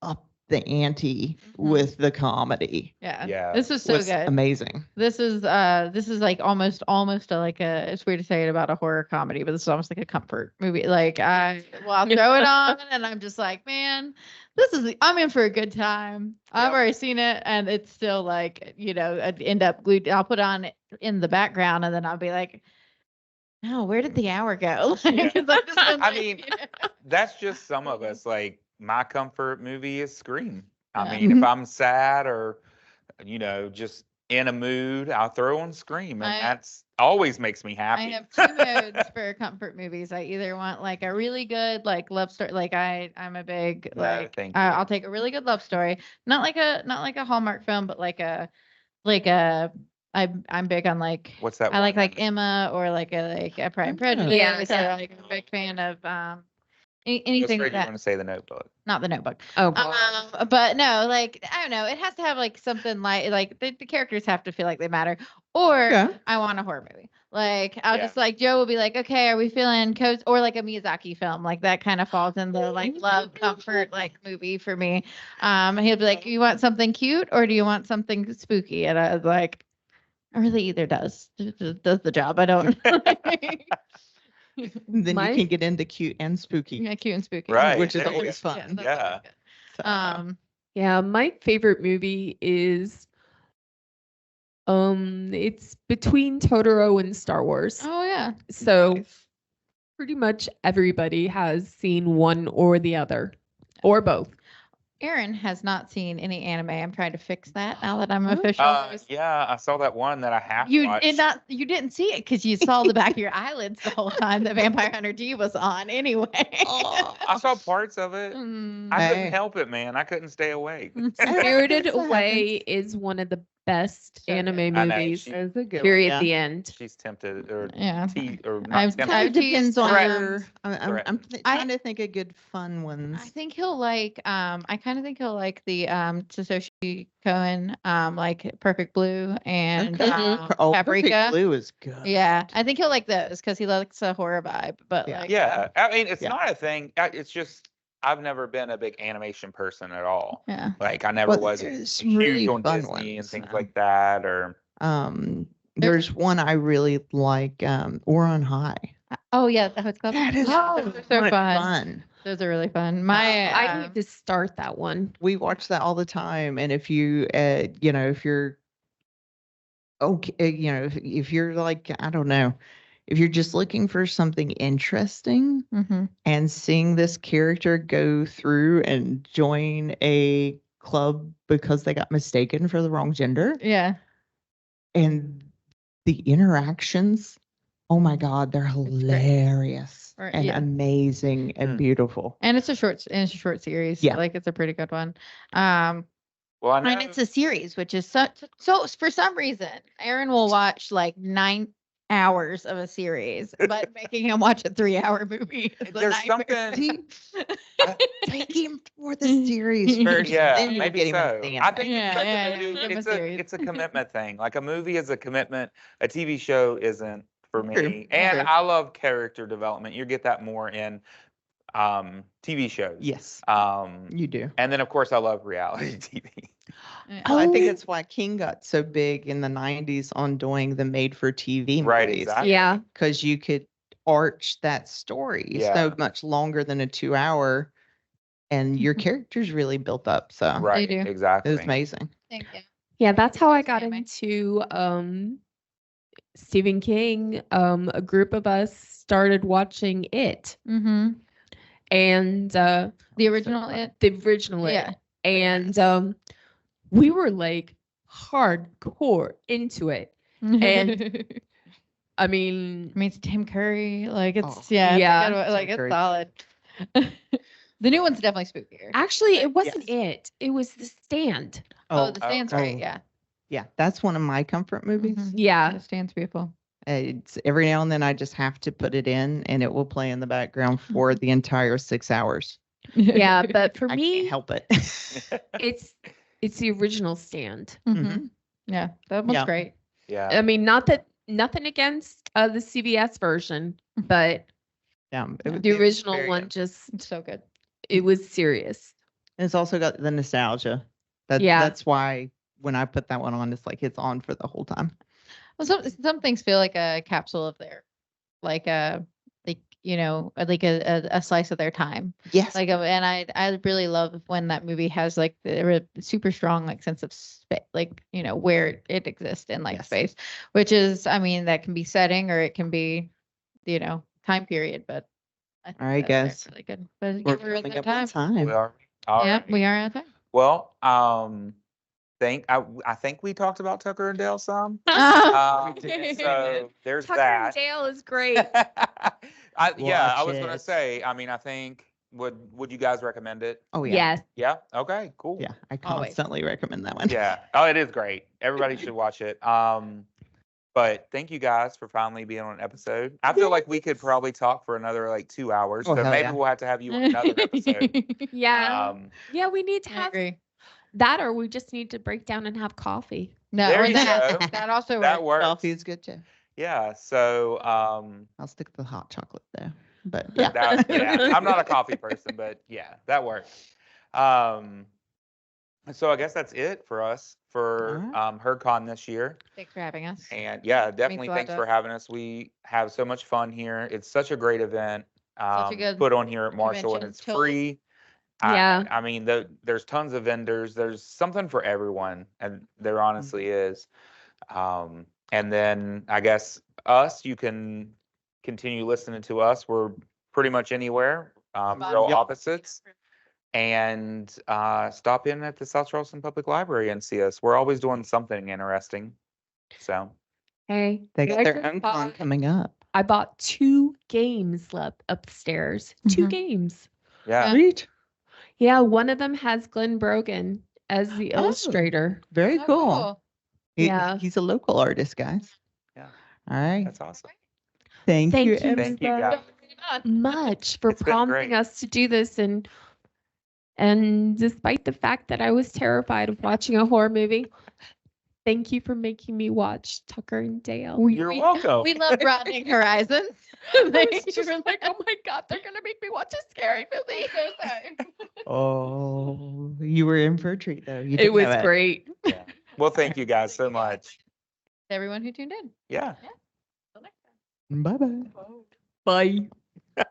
[SPEAKER 4] up the ante
[SPEAKER 5] Mhm.
[SPEAKER 4] with the comedy
[SPEAKER 5] Yeah.
[SPEAKER 2] Yeah.
[SPEAKER 5] This is so
[SPEAKER 4] was
[SPEAKER 5] good.
[SPEAKER 4] amazing.
[SPEAKER 5] This is like almost like it's weird to say it about a horror comedy, but this is almost like a comfort movie. Like I'll throw it on and I'm just like, man, I'm in for a good time. I've
[SPEAKER 2] Yep.
[SPEAKER 5] already seen it and it's still like, I'd end up glued. I'll put on it in the background and then I'll be like, no, where did the hour go?
[SPEAKER 2] Yeah.
[SPEAKER 5] 'Cause I've just been,
[SPEAKER 2] I
[SPEAKER 5] like,
[SPEAKER 2] mean, that's just some of us. Like my comfort movie is Scream. I
[SPEAKER 5] Yeah.
[SPEAKER 2] mean, if I'm sad or just in a mood, I'll throw on Scream, and that's always makes me
[SPEAKER 5] I
[SPEAKER 2] happy.
[SPEAKER 5] have two modes for comfort movies. I either want like a really good like love story, like I'm a big
[SPEAKER 2] No,
[SPEAKER 5] like
[SPEAKER 2] thank you.
[SPEAKER 5] I'll take a really good love story, not like a Hallmark film, but like a I'm big on like
[SPEAKER 2] What's that?
[SPEAKER 5] I like
[SPEAKER 2] one?
[SPEAKER 5] Emma or like a Pride and
[SPEAKER 4] Oh.
[SPEAKER 5] Prejudice.
[SPEAKER 1] Yeah.
[SPEAKER 5] Or, like I'm a big fan of
[SPEAKER 2] I was
[SPEAKER 5] anything
[SPEAKER 2] afraid you were
[SPEAKER 5] that
[SPEAKER 2] going to say The Notebook.
[SPEAKER 5] not The Notebook.
[SPEAKER 1] Oh God.
[SPEAKER 5] But no, like I don't know, it has to have like something like the characters have to feel like they matter. Or
[SPEAKER 4] Yeah.
[SPEAKER 5] I want a horror movie. Like I'll
[SPEAKER 2] Yeah.
[SPEAKER 5] just like Joe will be like, okay, are we feeling cozy? Or like a Miyazaki film, like that kind of falls in the like love comfort like movie for me. And he'll be like, you want something cute or do you want something spooky? And I was like, I really either does the job. I don't.
[SPEAKER 4] Then
[SPEAKER 1] My-
[SPEAKER 4] you can get into cute and spooky.
[SPEAKER 5] Yeah, cute and spooky.
[SPEAKER 2] Right.
[SPEAKER 4] Which is
[SPEAKER 2] there you
[SPEAKER 4] always
[SPEAKER 2] go.
[SPEAKER 4] fun.
[SPEAKER 5] that's
[SPEAKER 2] Yeah.
[SPEAKER 5] always good.
[SPEAKER 4] So,
[SPEAKER 1] Yeah, my favorite movie is it's between Totoro and Star Wars.
[SPEAKER 5] Oh yeah.
[SPEAKER 1] So
[SPEAKER 4] nice.
[SPEAKER 1] pretty much everybody has seen one or the other or both.
[SPEAKER 5] Aaron has not seen any anime. I'm trying to fix that now that I'm official.
[SPEAKER 2] Yeah, I saw that one that I have
[SPEAKER 5] You
[SPEAKER 2] watched.
[SPEAKER 5] you didn't see it because you saw the back of your eyelids the whole time that Vampire Hunter D was on anyway.
[SPEAKER 4] Oh,
[SPEAKER 2] I saw parts of it.
[SPEAKER 5] Mm.
[SPEAKER 2] I
[SPEAKER 4] Hey.
[SPEAKER 2] couldn't help it, man. I couldn't stay awake.
[SPEAKER 1] Spirited
[SPEAKER 4] That's what
[SPEAKER 1] Away is one of the best
[SPEAKER 5] So good.
[SPEAKER 1] anime
[SPEAKER 2] I know,
[SPEAKER 1] movies.
[SPEAKER 2] she-
[SPEAKER 4] That's a good
[SPEAKER 1] Period.
[SPEAKER 4] one,
[SPEAKER 1] The end.
[SPEAKER 2] She's tempted or
[SPEAKER 5] Yeah.
[SPEAKER 2] or not
[SPEAKER 5] I've-
[SPEAKER 2] tempted.
[SPEAKER 4] Kind of depends on
[SPEAKER 2] Correct.
[SPEAKER 4] your. I'm
[SPEAKER 2] Correct.
[SPEAKER 4] trying to think of good fun ones.
[SPEAKER 5] I think he'll like I kind of think he'll like the Satoshi Koen like Perfect Blue and
[SPEAKER 4] Okay. Oh,
[SPEAKER 5] Paprika.
[SPEAKER 4] Perfect Blue is good.
[SPEAKER 5] Yeah, I think he'll like those because he likes a horror vibe. But
[SPEAKER 4] Yeah.
[SPEAKER 5] like
[SPEAKER 2] Yeah, I mean, it's
[SPEAKER 4] Yeah.
[SPEAKER 2] not a thing. It's just I've never been a big animation person at all.
[SPEAKER 5] yeah.
[SPEAKER 2] Like I never
[SPEAKER 4] Well,
[SPEAKER 2] was
[SPEAKER 4] there's
[SPEAKER 2] huge
[SPEAKER 4] really
[SPEAKER 2] on
[SPEAKER 4] fun
[SPEAKER 2] Disney and
[SPEAKER 4] ones,
[SPEAKER 2] things
[SPEAKER 4] so.
[SPEAKER 2] like that. Or
[SPEAKER 4] There's one I really like, Or on High.
[SPEAKER 5] Oh yeah, the Host Club.
[SPEAKER 4] That is
[SPEAKER 5] those are so
[SPEAKER 4] much
[SPEAKER 5] fun. Those are really fun. My
[SPEAKER 1] I need to start that one.
[SPEAKER 4] We watch that all the time, and if you, if you're okay, if you're like, I don't know, if you're just looking for something interesting
[SPEAKER 5] mhm.
[SPEAKER 4] and seeing this character go through and join a club because they got mistaken for the wrong gender,
[SPEAKER 5] Yeah.
[SPEAKER 4] and the interactions, oh my God, they're
[SPEAKER 5] great.
[SPEAKER 4] hilarious
[SPEAKER 5] Or-
[SPEAKER 4] and
[SPEAKER 5] yeah.
[SPEAKER 4] amazing and
[SPEAKER 2] Hmm.
[SPEAKER 4] beautiful.
[SPEAKER 5] And it's a short series.
[SPEAKER 4] Yeah.
[SPEAKER 5] Like it's a pretty good one.
[SPEAKER 2] well, I know.
[SPEAKER 5] And it's a series, which is so for some reason, Aaron will watch like 9 hours of a series, but making him watch a 3-hour movie. Is a
[SPEAKER 2] There's
[SPEAKER 5] nightmare.
[SPEAKER 2] something.
[SPEAKER 4] Take him for the series first.
[SPEAKER 2] Yeah,
[SPEAKER 4] then you
[SPEAKER 2] maybe
[SPEAKER 4] get him
[SPEAKER 2] so.
[SPEAKER 4] in the
[SPEAKER 2] I think
[SPEAKER 5] Yeah,
[SPEAKER 2] it's,
[SPEAKER 5] yeah,
[SPEAKER 2] a movie-
[SPEAKER 5] give him a
[SPEAKER 2] it's
[SPEAKER 5] series.
[SPEAKER 2] it's a commitment thing. Like a movie is a commitment. A TV show isn't for me.
[SPEAKER 4] True,
[SPEAKER 2] And
[SPEAKER 4] true.
[SPEAKER 2] I love character development. You get that more in TV shows.
[SPEAKER 4] Yes,
[SPEAKER 2] Um,
[SPEAKER 4] you do.
[SPEAKER 2] and then of course I love reality TV.
[SPEAKER 5] Yeah.
[SPEAKER 4] I think
[SPEAKER 1] Oh.
[SPEAKER 4] that's why King got so big in the 90s on doing the made for TV
[SPEAKER 2] Right,
[SPEAKER 4] movies.
[SPEAKER 2] exactly.
[SPEAKER 1] Yeah.
[SPEAKER 4] Because you could arch that story
[SPEAKER 2] Yeah.
[SPEAKER 4] so much longer than a 2-hour, and your characters really built up. So
[SPEAKER 2] Right.
[SPEAKER 5] do.
[SPEAKER 2] Exactly.
[SPEAKER 4] it was amazing.
[SPEAKER 5] Thank you.
[SPEAKER 1] Yeah, that's how I
[SPEAKER 5] Yes,
[SPEAKER 1] got
[SPEAKER 5] anime.
[SPEAKER 1] into Stephen King. A group of us started watching it
[SPEAKER 5] Mm-hmm.
[SPEAKER 1] and
[SPEAKER 5] The original It.
[SPEAKER 1] the original
[SPEAKER 5] Yeah.
[SPEAKER 1] It. And we were like hardcore into it. And I mean,
[SPEAKER 5] it's Tim Curry. Like it's
[SPEAKER 4] Oh,
[SPEAKER 5] yeah, like
[SPEAKER 4] Tim
[SPEAKER 5] it's
[SPEAKER 4] Curry.
[SPEAKER 5] solid. The new one's definitely spookier.
[SPEAKER 1] actually, it wasn't
[SPEAKER 4] Yes.
[SPEAKER 1] it. It was The Stand.
[SPEAKER 5] The Stand's
[SPEAKER 2] okay.
[SPEAKER 5] great. Yeah.
[SPEAKER 4] Yeah, that's one of my comfort movies.
[SPEAKER 5] Mhm.
[SPEAKER 1] Yeah.
[SPEAKER 5] The Stand's beautiful.
[SPEAKER 4] It's every now and then I just have to put it in, and it will play in the background for the entire 6 hours.
[SPEAKER 1] Yeah, but for
[SPEAKER 4] I
[SPEAKER 1] me,
[SPEAKER 4] can't help it.
[SPEAKER 1] it's the original Stand.
[SPEAKER 5] Mhm. Yeah, that one's
[SPEAKER 4] Yeah.
[SPEAKER 5] great.
[SPEAKER 2] Yeah.
[SPEAKER 1] I mean, nothing against the CBS version, but
[SPEAKER 4] Yeah,
[SPEAKER 1] the
[SPEAKER 4] it was
[SPEAKER 1] original
[SPEAKER 4] very
[SPEAKER 1] one
[SPEAKER 4] good.
[SPEAKER 1] just
[SPEAKER 5] It's so good.
[SPEAKER 1] it was serious.
[SPEAKER 4] And it's also got the nostalgia.
[SPEAKER 1] Yeah.
[SPEAKER 4] That's why when I put that one on, it's like it's on for the whole time.
[SPEAKER 5] Well, some things feel like a capsule of their, like a, like like a slice of their time.
[SPEAKER 4] Yes.
[SPEAKER 5] Like, and I really love when that movie has like the super strong like sense of space, like where it exists in like
[SPEAKER 4] Yes.
[SPEAKER 5] space, which is, I mean, that can be setting or it can be, time period. But I think
[SPEAKER 4] All right,
[SPEAKER 5] they're
[SPEAKER 4] guys.
[SPEAKER 5] really good. But
[SPEAKER 4] We're
[SPEAKER 5] we're at
[SPEAKER 4] coming
[SPEAKER 5] that
[SPEAKER 4] up on
[SPEAKER 5] time.
[SPEAKER 2] We
[SPEAKER 4] time.
[SPEAKER 2] are. All
[SPEAKER 5] Yeah,
[SPEAKER 2] right.
[SPEAKER 5] we are at time.
[SPEAKER 2] Well, I think we talked about Tucker and Dale some. So there's
[SPEAKER 1] Tucker
[SPEAKER 2] that.
[SPEAKER 1] and Dale is great.
[SPEAKER 2] I
[SPEAKER 4] Watch
[SPEAKER 2] was gonna
[SPEAKER 4] it.
[SPEAKER 2] say. I mean, I think would you guys recommend it?
[SPEAKER 4] Oh yeah.
[SPEAKER 1] Yes.
[SPEAKER 2] Yeah. Okay. Cool.
[SPEAKER 4] Yeah, I
[SPEAKER 5] Always.
[SPEAKER 4] constantly recommend that one.
[SPEAKER 2] Yeah. Oh, it is great. Everybody should watch it. But thank you guys for finally being on an episode. I feel like we could probably talk for another like 2 hours.
[SPEAKER 4] Oh,
[SPEAKER 2] So
[SPEAKER 4] hell
[SPEAKER 2] maybe
[SPEAKER 4] yeah.
[SPEAKER 2] we'll have to have you on another episode.
[SPEAKER 1] Yeah. Yeah, we need to
[SPEAKER 5] I
[SPEAKER 1] have
[SPEAKER 5] agree.
[SPEAKER 1] that, or we just need to break down and have coffee.
[SPEAKER 5] No,
[SPEAKER 2] There
[SPEAKER 5] or
[SPEAKER 2] you
[SPEAKER 5] that,
[SPEAKER 2] go.
[SPEAKER 5] that also
[SPEAKER 2] That
[SPEAKER 5] works.
[SPEAKER 2] works.
[SPEAKER 4] Coffee is good too.
[SPEAKER 2] Yeah. So
[SPEAKER 4] I'll stick to the hot chocolate though. But yeah.
[SPEAKER 2] yeah, I'm not a coffee person, but yeah, that works. So I guess that's it for us for HerdCon this year.
[SPEAKER 5] Thanks for having us.
[SPEAKER 2] And yeah, definitely
[SPEAKER 5] a lot,
[SPEAKER 2] thanks
[SPEAKER 5] Doug.
[SPEAKER 2] for having us. We have so much fun here. It's such a great event.
[SPEAKER 5] Such a good
[SPEAKER 2] Put on here at Marshall, and
[SPEAKER 5] convention.
[SPEAKER 2] it's
[SPEAKER 5] Totally.
[SPEAKER 2] free.
[SPEAKER 1] Yeah.
[SPEAKER 2] I mean, there's tons of vendors. There's something for everyone, and there honestly is. And then I guess you can continue listening to us. We're pretty much anywhere, real
[SPEAKER 4] Yep.
[SPEAKER 2] opposites. And stop in at the South Charleston Public Library and see us. We're always doing something interesting. So
[SPEAKER 1] Hey,
[SPEAKER 4] They got
[SPEAKER 1] I
[SPEAKER 4] their
[SPEAKER 1] just
[SPEAKER 4] own
[SPEAKER 1] bought-
[SPEAKER 4] con coming up.
[SPEAKER 1] I bought 2 games left upstairs. 2
[SPEAKER 5] Mhm.
[SPEAKER 1] games.
[SPEAKER 2] yeah,
[SPEAKER 4] Sweet.
[SPEAKER 1] Yeah, one of them has Glenn Brogan as the
[SPEAKER 4] Oh.
[SPEAKER 1] illustrator.
[SPEAKER 4] Very
[SPEAKER 5] Oh,
[SPEAKER 4] cool.
[SPEAKER 1] Yeah.
[SPEAKER 4] He's a local artist, guys.
[SPEAKER 2] Yeah.
[SPEAKER 4] All right.
[SPEAKER 2] that's awesome.
[SPEAKER 4] Thank you.
[SPEAKER 1] Thank you
[SPEAKER 2] Thank you, guys.
[SPEAKER 1] much for
[SPEAKER 2] It's been
[SPEAKER 1] prompting
[SPEAKER 2] great.
[SPEAKER 1] us to do this, and despite the fact that I was terrified of watching a horror movie, thank you for making me watch Tucker and Dale.
[SPEAKER 2] You're welcome.
[SPEAKER 5] We love broadening horizons.
[SPEAKER 1] I was just like, oh my god, they're gonna make me watch a scary movie.
[SPEAKER 4] Oh, you were in for a treat though. You
[SPEAKER 1] It
[SPEAKER 4] didn't
[SPEAKER 1] was
[SPEAKER 4] know
[SPEAKER 1] great.
[SPEAKER 2] Yeah. Well, thank you guys so much.
[SPEAKER 5] Everyone who tuned in.
[SPEAKER 2] Yeah.
[SPEAKER 5] Till next time.
[SPEAKER 4] Bye bye.
[SPEAKER 1] Bye.